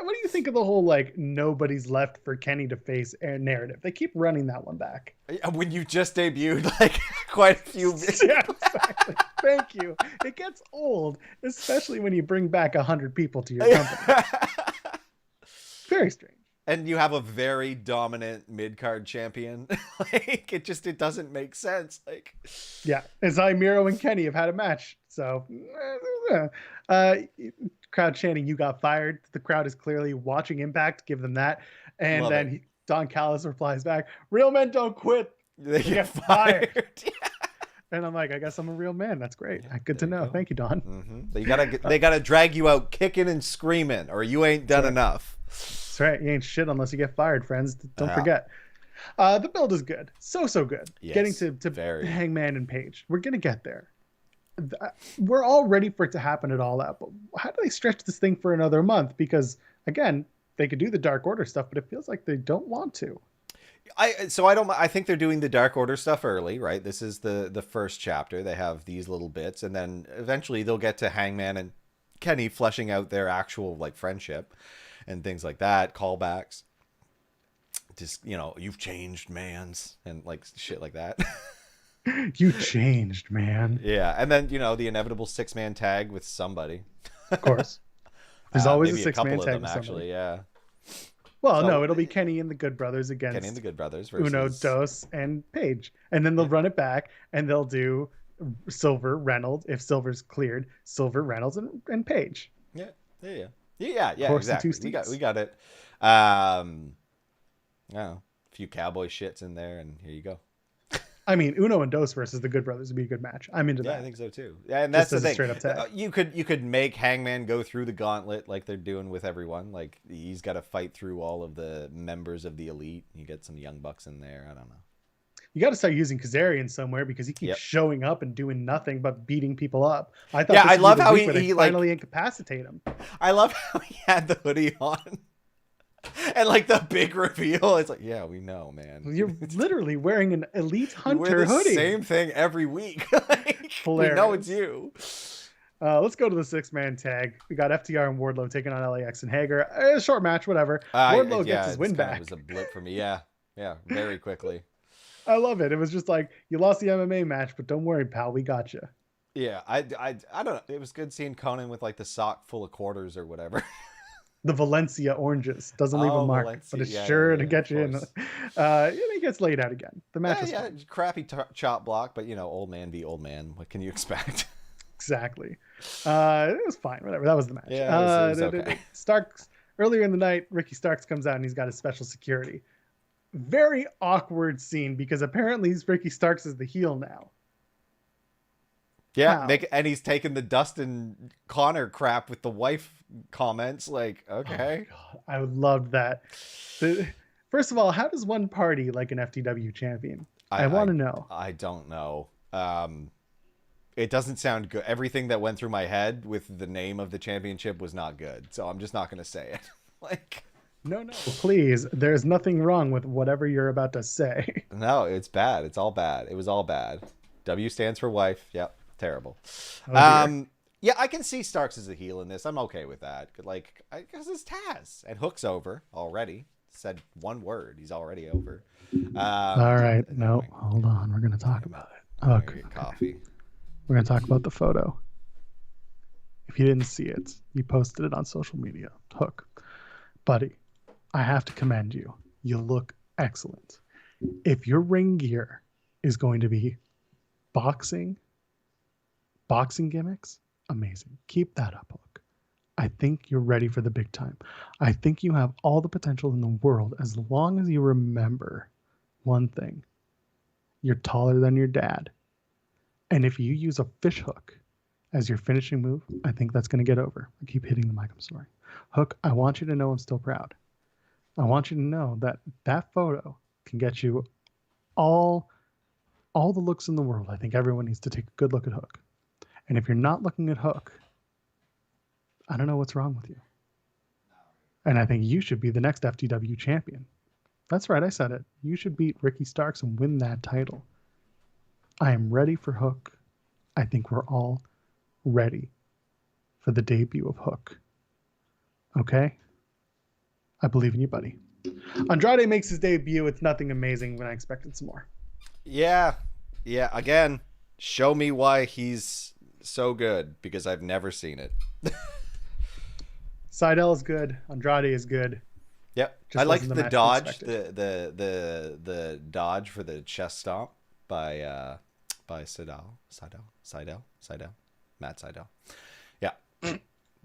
What do you think of the whole like nobody's left for Kenny to face narrative? They keep running that one back. When you just debuted like quite a few Yeah, exactly. Thank you. It gets old, especially when you bring back 100 people to your company. Very strange. And you have a very dominant mid-card champion. Like it doesn't make sense. Like, yeah, Zay Miro and Kenny have had a match. So crowd chanting, "You got fired." The crowd is clearly watching Impact. Give them that. And then Don Callis replies back, "Real men don't quit. They get fired." And I'm like, I guess I'm a real man. That's great. Good to know. Thank you, Don. Mm-hmm. They gotta drag you out kicking and screaming, or you ain't done enough. That's right. You ain't shit unless you get fired, friends. Don't forget. The build is good. So good. Yes, getting to Hangman and Page. We're gonna get there. We're all ready for it to happen at All Out, but how do they stretch this thing for another month? Because again, they could do the Dark Order stuff, but it feels like they don't want to. I think they're doing the Dark Order stuff early, right? This is the first chapter. They have these little bits, and then eventually they'll get to Hangman and Kenny fleshing out their actual like friendship and things like that, callbacks. Just, you've changed, mans, and like shit like that. You changed, man. Yeah, and then the inevitable 6-man tag with somebody. Of course, there's always a 6-man tag with somebody. Actually, yeah. Well, no, it'll be Kenny and the Good Brothers against Kenny and the Good Brothers versus Uno, Dos, and Page, and then they'll run it back, and they'll do Silver, Reynolds if Silver's cleared. Silver, Reynolds, and Page. Yeah. Exactly. We got it. A few cowboy shits in there, and here you go. I mean, Uno and Dos versus the Good Brothers would be a good match. I'm into that. Yeah, I think so too. Yeah, and that's the thing. Straight up tag. You could make Hangman go through the gauntlet like they're doing with everyone. Like he's got to fight through all of the members of the Elite. You get some Young Bucks in there. I don't know. You got to start using Kazarian somewhere because he keeps showing up and doing nothing but beating people up. I thought. Yeah, I love how he finally incapacitate him. I love how he had the hoodie on. And like the big reveal, it's like, yeah, we know, man. You're literally wearing an Elite Hunter you wear the hoodie. Same thing every week. Like, we know it's you. Let's go to the 6-man tag. We got FTR and Wardlow taking on LAX and Hager. A short match, whatever. Wardlow gets his win back. It was a blip for me. Yeah, very quickly. I love it. It was just like, you lost the MMA match, but don't worry, pal, we got you. Yeah, I don't know. It was good seeing Conan with like the sock full of quarters or whatever. The Valencia oranges doesn't leave a mark, but it's sure to get you in. He gets laid out again. The match was fun. Crappy chop block, but old man be old man. What can you expect? Exactly. It was fine. Whatever. That was the match. Yeah, it was okay. Starks, earlier in the night, Ricky Starks comes out and he's got his special security. Very awkward scene because apparently Ricky Starks is the heel now. Yeah, and he's taking the Dustin Connor crap with the wife comments. Like, okay. Oh God, I would love that. First of all, how does one party like an FTW champion? I want to know. I don't know. It doesn't sound good. Everything that went through my head with the name of the championship was not good. So I'm just not going to say it. Like, no, please. There's nothing wrong with whatever you're about to say. No, it's bad. It's all bad. It was all bad. W stands for wife. Yep. Terrible. Yeah, I can see Starks as a heel in this. I'm okay with that. Like, because it's Taz and Hook's over already. Said one word. He's already over. All right. No, hold on. We're going to talk about it. Okay. Coffee. We're going to talk about the photo. If you didn't see it, you posted it on social media. Hook. Buddy, I have to commend you. You look excellent. If your ring gear is going to be boxing gimmicks, amazing. Keep that up, Hook. I think you're ready for the big time. I think you have all the potential in the world as long as you remember one thing. You're taller than your dad. And if you use a fish hook as your finishing move, I think that's going to get over. I keep hitting the mic, I'm sorry. Hook, I want you to know I'm still proud. I want you to know that that photo can get you all the looks in the world. I think everyone needs to take a good look at Hook. And if you're not looking at Hook, I don't know what's wrong with you. And I think you should be the next FTW champion. That's right, I said it. You should beat Ricky Starks and win that title. I am ready for Hook. I think we're all ready for the debut of Hook. Okay? I believe in you, buddy. Andrade makes his debut. It's nothing amazing when I expected some more. Yeah. Again, show me why he's so good, because I've never seen it. Seidel is good. Andrade is good. Yep. I liked the dodge, the dodge for the chest stomp by Seidel, Matt Seidel. Yeah.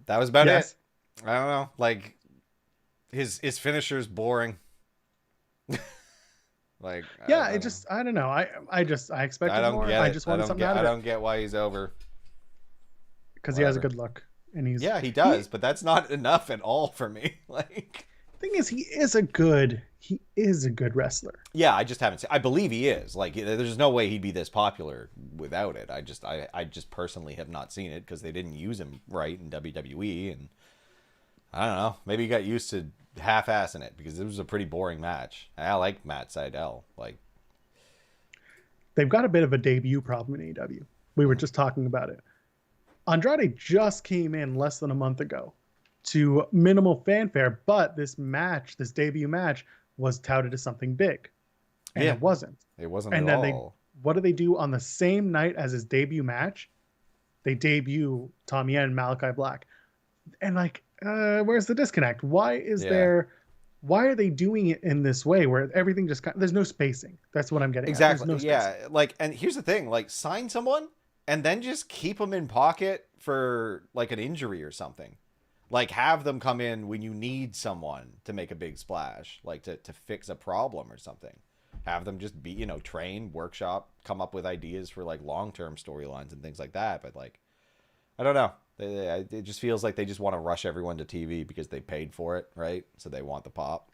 That was about it. I don't know. Like, his finisher's boring. Like, I don't know. I expected more. I just wanted something out of it. I don't get why he's over. Because he has a good look, and he does, but that's not enough at all for me. Like, thing is, he is a good wrestler. Yeah, I just haven't seen. I believe he is. Like, there's no way he'd be this popular without it. I just personally have not seen it because they didn't use him right in WWE, and I don't know. Maybe he got used to half-assing it because it was a pretty boring match. I like Matt Seidel. Like, they've got a bit of a debut problem in AEW. We were just talking about it. Andrade just came in less than a month ago to minimal fanfare, but this debut match was touted as something big. And it wasn't. It wasn't and at then all. What do they do on the same night as his debut match? They debut Tommy Yen and Malachi Black. And like, where's the disconnect? Why are they doing it in this way where everything just there's no spacing? That's what I'm getting exactly. At. Yeah. Like, and here's the thing, like, sign someone and then just keep them in pocket for like an injury or something. Like, have them come in when you need someone to make a big splash, like to fix a problem or something. Have them just be, train, workshop, come up with ideas for like long-term storylines and things like that. But like, I don't know. It just feels like they just want to rush everyone to TV because they paid for it, right? So they want the pop.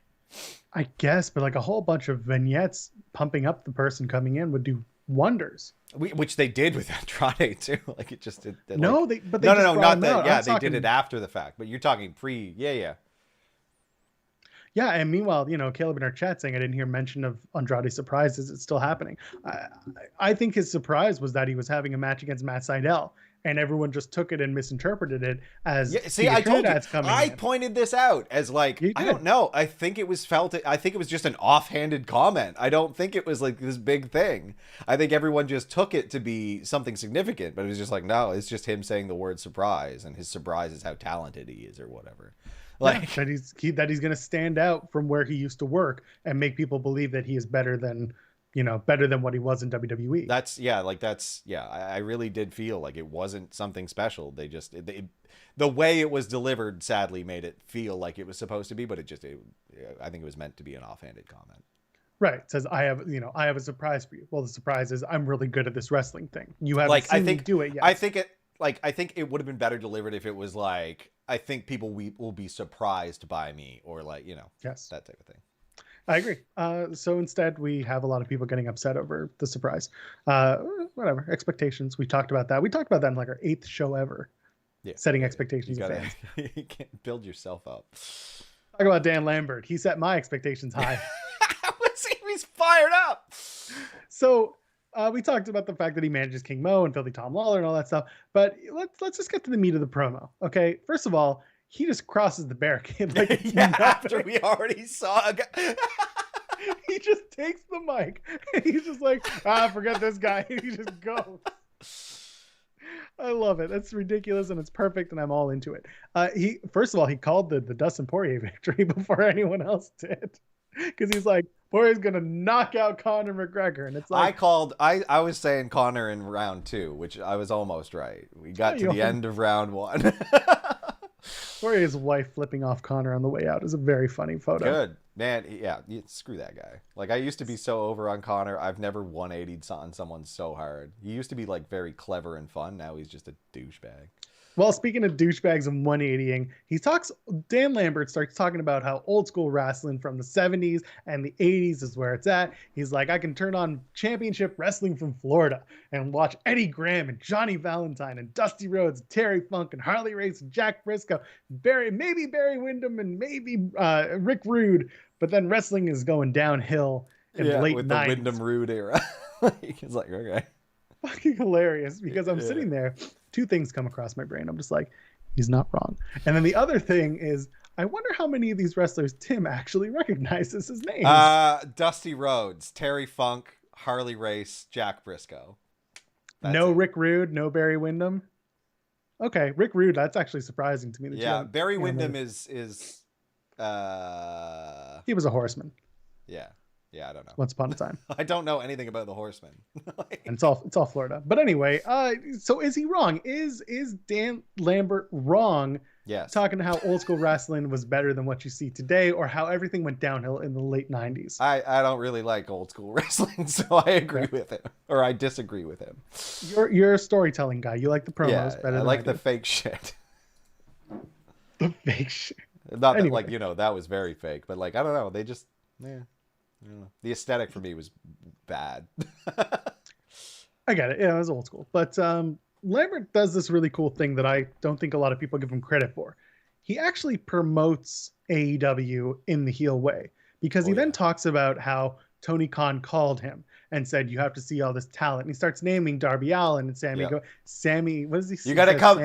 I guess, but like a whole bunch of vignettes pumping up the person coming in would do wonders. Which they did with Andrade too. Like, it just did. No, like, they no, not that. Yeah, they did it after the fact. But you're talking pre. Yeah. Yeah, and meanwhile, Caleb in our chat saying I didn't hear mention of Andrade's surprise. Is it still happening? I think his surprise was that he was having a match against Matt Seidel. and everyone just took it and misinterpreted it as I told you. I pointed this out as like, I don't know. I think it was just an offhanded comment. I don't think it was like this big thing. I think everyone just took it to be something significant, but it was just like, no, it's just him saying the word surprise, and his surprise is how talented he is or whatever. Like that he's going to stand out from where he used to work and make people believe that he is better than what he was in WWE. I really did feel like it wasn't something special. The way it was delivered sadly made it feel like it was supposed to be, but I think it was meant to be an offhanded comment. Right. It says, I have a surprise for you. Well, the surprise is I'm really good at this wrestling thing. You haven't seen me do it yet. I think it would have been better delivered if it was like, I think people will be surprised by me, or like, yes, that type of thing. I agree. So instead, we have a lot of people getting upset over the surprise. Whatever. Expectations. We talked about that. We talked about that in like our 8th show ever. Yeah. Setting expectations. You can't build yourself up. Talk about Dan Lambert. He set my expectations high. He's fired up. So we talked about the fact that he manages King Mo and Filthy Tom Lawler and all that stuff. But let's just get to the meat of the promo. Okay. First of all, he just crosses the barricade like after we already saw a guy. He just takes the mic and he's just like, forget this guy. He just goes. I love it. That's ridiculous and it's perfect and I'm all into it. First of all, he called the Dustin Poirier victory before anyone else did. Because he's like, Poirier's gonna knock out Conor McGregor, and it's like I was saying Conor in round 2, which I was almost right. We got to the end of round 1. Poirier's wife flipping off Conor on the way out is a very funny photo. Good. Man, yeah, screw that guy. Like, I used to be so over on Conor. I've never 180'd on someone so hard. He used to be, like, very clever and fun. Now he's just a douchebag. Well, speaking of douchebags and 180ing, Dan Lambert starts talking about how old school wrestling from the 70s and the 80s is where it's at. He's like, I can turn on championship wrestling from Florida and watch Eddie Graham and Johnny Valentine and Dusty Rhodes, and Terry Funk and Harley Race and Jack Briscoe, maybe Barry Windham and maybe Rick Rude. But then wrestling is going downhill in the late 90s. With the Windham Rude era. He's like, okay. Fucking hilarious, because I'm sitting there, 2 things come across my brain. I'm just like, he's not wrong. And then the other thing is, I wonder how many of these wrestlers Tim actually recognizes his names. Dusty Rhodes, Terry Funk, Harley Race, Jack Briscoe. No Rick Rude, no Barry Windham. Okay, Rick Rude, that's actually surprising to me. Barry Windham is he was a horseman. Yeah, I don't know. Once upon a time. I don't know anything about the Horsemen. And it's all Florida. But anyway, so is he wrong? Is Dan Lambert wrong? Yes. Talking how old school wrestling was better than what you see today, or how everything went downhill in the late 90s. I don't really like old school wrestling, so I agree with him, or I disagree with him. You're a storytelling guy. You like the promos better. I like the fake shit. The fake shit. Not that, like, that was very fake, but like, I don't know. They just, the aesthetic for me was bad. I get it. Yeah, it was old school. But Lambert does this really cool thing that I don't think a lot of people give him credit for. He actually promotes AEW in the heel way, because he then talks about how Tony Khan called him and said, you have to see all this talent. And he starts naming Darby Allin and Sammy. Sammy, what does he say? You gotta come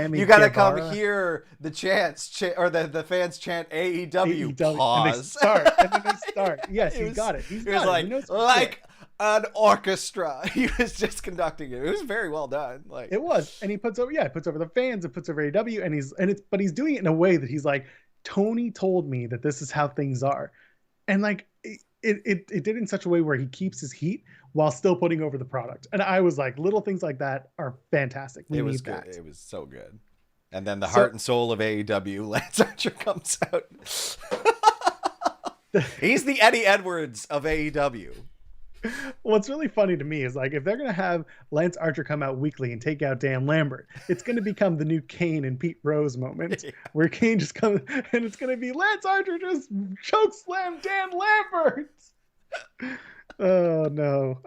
hear the chants, or the fans chant AEW. Pause. And then they start. Yes, he got it. He was like an orchestra. He was just conducting it. It was very well done. Like, it was. And he puts over the fans, and puts over AEW, but he's doing it in a way that he's like, Tony told me that this is how things are. And like, it did in such a way where he keeps his heat while still putting over the product. And I was like, little things like that are fantastic. It was good. It was so good. And then the heart and soul of AEW, Lance Archer, comes out. He's the Eddie Edwards of AEW. What's really funny to me is, like, if they're going to have Lance Archer come out weekly and take out Dan Lambert, it's going to become the new Kane and Pete Rose moment, where Kane just comes and it's going to be Lance Archer just choke slam Dan Lambert. Oh no.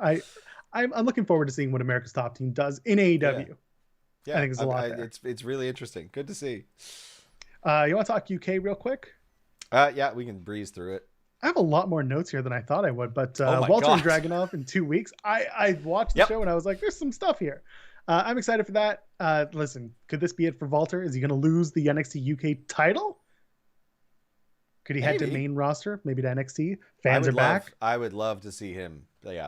I'm looking forward to seeing what America's Top Team does in AEW. Yeah, I think it's a lot there. It's really interesting. Good to see. You want to talk UK real quick? Yeah, we can breeze through it. I have a lot more notes here than I thought I would, but Walter and Dragunov in 2 weeks. I watched the show and I was like, there's some stuff here. I'm excited for that. Listen, could this be it for Walter? Is he going to lose the NXT UK title? Could he head to main roster? Maybe to NXT? Fans are back. I would love to see him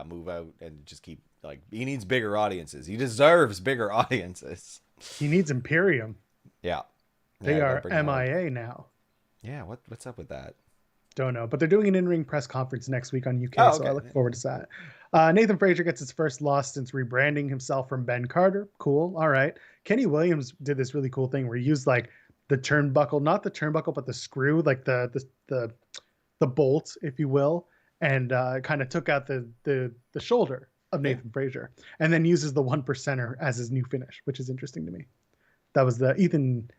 move out and just keep, like, he needs bigger audiences. He deserves bigger audiences. He needs Imperium. Yeah. They are MIA now. Yeah, what's up with that? Don't know, but they're doing an in-ring press conference next week on UK, so I look forward to that. Nathan Fraser gets his first loss since rebranding himself from Ben Carter. Cool, all right. Kenny Williams did this really cool thing where he used like the turnbuckle, not the turnbuckle, but the screw, like the bolt, if you will, and kind of took out the shoulder of Nathan Fraser, and then uses the 1%er as his new finish, which is interesting to me. That was the Ethan.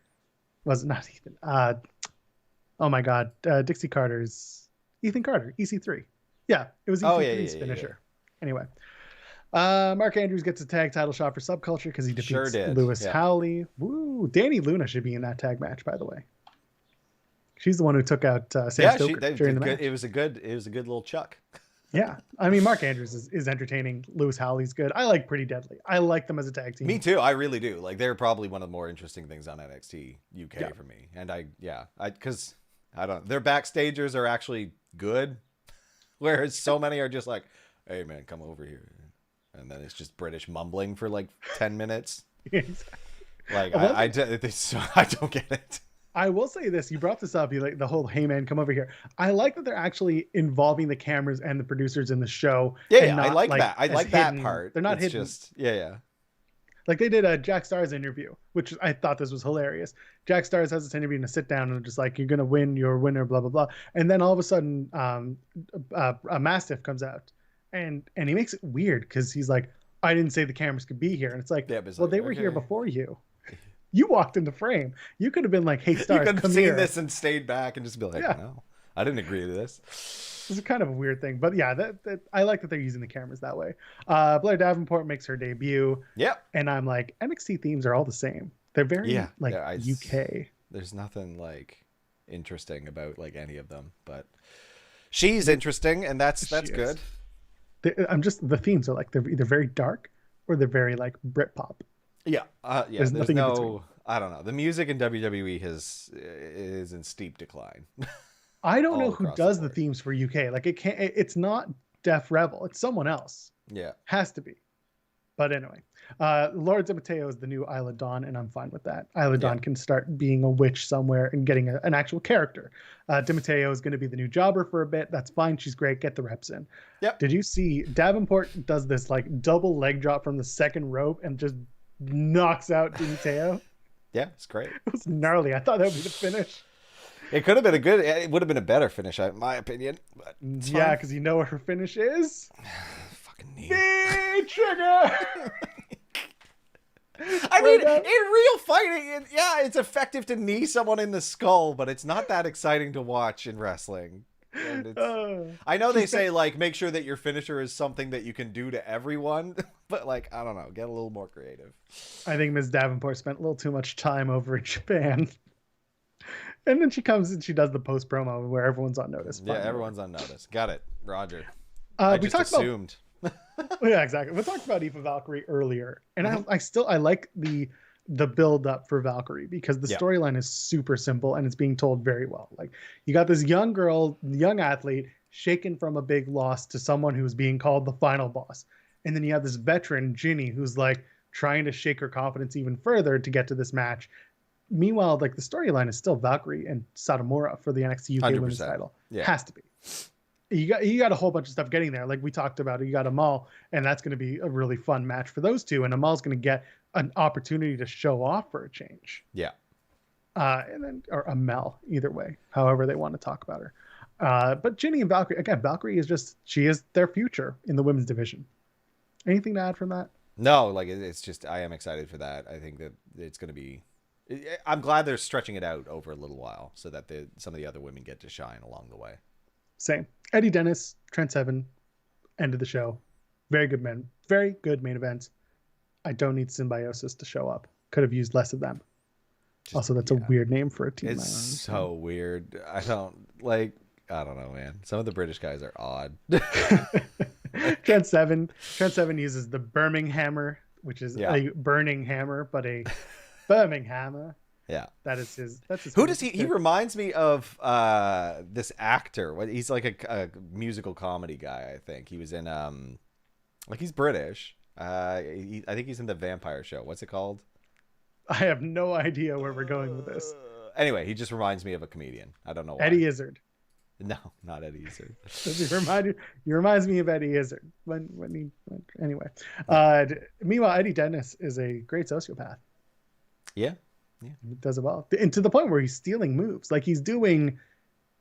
Was it not Ethan? Oh my God, Dixie Carter's Ethan Carter, EC3. Yeah, it was EC3's finisher. Yeah. Anyway, Mark Andrews gets a tag title shot for Subculture because he defeats Lewis Howley. Woo! Danny Luna should be in that tag match, by the way. She's the one who took out Sam Stoker during the match. It was a good little chuck. Yeah, I mean, Mark Andrews is entertaining. Lewis Howley's good. I like Pretty Deadly. I like them as a tag team. Me too. I really do. Like, they're probably one of the more interesting things on NXT UK for me. And because their backstagers are actually good, whereas so many are just like, "Hey man, come over here," and then it's just British mumbling for like 10 minutes. Like, I don't get it. I will say this. You brought this up. You like the whole, "Hey man, come over here." I like that they're actually involving the cameras and the producers in the show. Yeah, I like that. I like that part. They're not hidden. Like they did a Jack Starr's interview, which I thought this was hilarious. Jack Starr's has this interview in a sit down and just like, "You're going to win, you're a winner, blah, blah, blah." And then all of a sudden, a Mastiff comes out and he makes it weird because he's like, "I didn't say the cameras could be here." And it's like, well, they were here before you. You walked into frame. You could have been like, "Hey, Stars, come here." You could have seen this and stayed back and just be like, "No, I didn't agree to this." It's kind of a weird thing, but yeah, that I like that they're using the cameras that way. Blair Davenport makes her debut. Yep. And I'm like, NXT themes are all the same. They're very UK. There's nothing like interesting about like any of them, but she's interesting, and that's good. The themes are like they're either very dark or they're very like Britpop. Yeah. There's nothing in between. I don't know. The music in WWE is in steep decline. I don't know who does the themes for UK. Like it's not Def Rebel. It's someone else. Yeah. Has to be. But anyway, Lord Mateo is the new Isla Dawn, and I'm fine with that. Isla Dawn can start being a witch somewhere and getting an actual character. DiMatteo is going to be the new jobber for a bit. That's fine. She's great. Get the reps in. Yep. Did you see Davenport does this like double leg drop from the second rope and just knocks out DiMatteo? Yeah, it's great. It was gnarly. I thought that would be the finish. It could have been it would have been a better finish, in my opinion. But yeah, because you know what her finish is? Fucking knee. Knee trigger! I mean, in real fighting, it's effective to knee someone in the skull, but it's not that exciting to watch in wrestling. And I know they say, like, make sure that your finisher is something that you can do to everyone, but, like, I don't know, get a little more creative. I think Ms. Davenport spent a little too much time over in Japan. And then she comes and she does the post promo where everyone's on notice. Yeah, everyone's on notice. Got it, Roger. We just assumed. Yeah, exactly. We talked about Eva Valkyrie earlier, and I like the build up for Valkyrie because the storyline is super simple and it's being told very well. Like, you got this young girl, young athlete, shaken from a big loss to someone who's being called the final boss, and then you have this veteran Ginny who's like trying to shake her confidence even further to get to this match. Meanwhile, like, the storyline is still Valkyrie and Satomura for the NXT UK Women's title. Yeah. Has to be. You got a whole bunch of stuff getting there. Like we talked about, you got Amal, and that's going to be a really fun match for those two. And Amal's going to get an opportunity to show off for a change. Yeah. And then, or Amel, either way, however they want to talk about her. But Ginny and Valkyrie, again, Valkyrie she is their future in the women's division. Anything to add from that? No, like, it's just, I am excited for that. I think that it's going to be, I'm glad they're stretching it out over a little while so that some of the other women get to shine along the way. Same. Eddie Dennis, Trent Seven, end of the show. Very good main events. I don't need Symbiosis to show up. Could have used less of them. Also, that's a weird name for a team. It's so weird. I don't know, man. Some of the British guys are odd. Trent Seven uses the Birmingham hammer, which is a burning hammer, but a burning hammer. Yeah, that's his. Who does he? He reminds me of this actor. He's like a musical comedy guy. I think he was in like he's British. I think he's in the vampire show. What's it called? I have no idea where we're going with this. Anyway, he just reminds me of a comedian. I don't know why. Eddie Izzard. No, not Eddie Izzard. Does he remind you? He reminds me of Eddie Izzard. Anyway. Meanwhile, Eddie Dennis is a great sociopath. Yeah. He does it well, and to the point where he's stealing moves. Like he's doing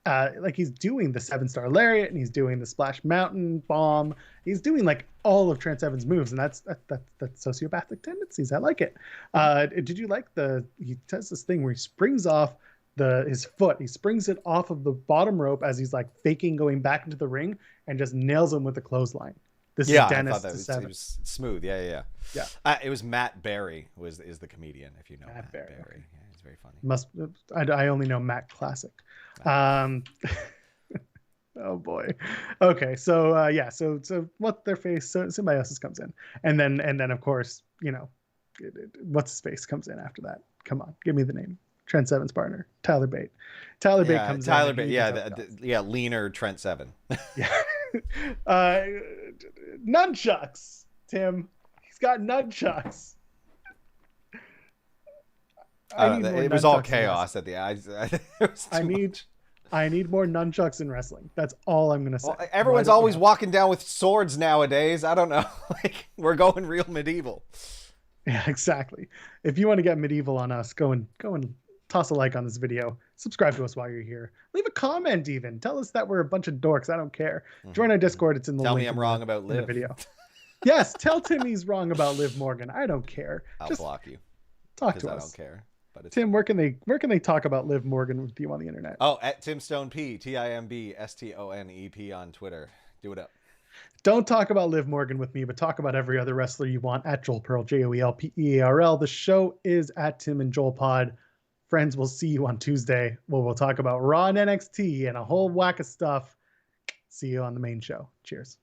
the 7-star lariat, and he's doing the Splash Mountain bomb. He's doing like all of Trent Seven's moves, and that's sociopathic tendencies. I like it. Did you like he does this thing where he springs off his foot. He springs it off of the bottom rope as he's like faking going back into the ring and just nails him with the clothesline. This is Dennis. I thought it was smooth. Yeah. It was Matt Berry is the comedian. If you know Matt Berry. Yeah, he's very funny. I only know Matt Classic. Oh boy. Okay, so what their face? So Symbiosis comes in, and then of course what's his face comes in after that. Come on, give me the name. Trent Seven's partner, Tyler Bate. Tyler Bate comes in. Tyler Bate, leaner Trent Seven. Yeah. Nunchucks, Tim. He's got nunchucks. It was all chaos at the eyes. I need more nunchucks in wrestling. That's all I'm gonna say. Well, everyone's always walking down with swords nowadays. I don't know. Like we're going real medieval. Yeah, exactly. If you want to get medieval on us, go and toss a like on this video. Subscribe to us while you're here. Leave a comment even. Tell us that we're a bunch of dorks. I don't care. Join our Discord. It's in the link. Tell me I'm wrong about Liv. The video. Yes, tell Tim he's wrong about Liv Morgan. I don't care. I'll just block you. Talk to us. I don't care. But Tim, where can they talk about Liv Morgan with you on the internet? Oh, at Tim Stone P, TIMBSTONEP on Twitter. Do it up. Don't talk about Liv Morgan with me, but talk about every other wrestler you want at Joel Pearl, JOELPEARL. The show is at Tim and Joel Pod. Friends, we'll see you on Tuesday where we'll talk about Raw and NXT and a whole whack of stuff. See you on the main show. Cheers.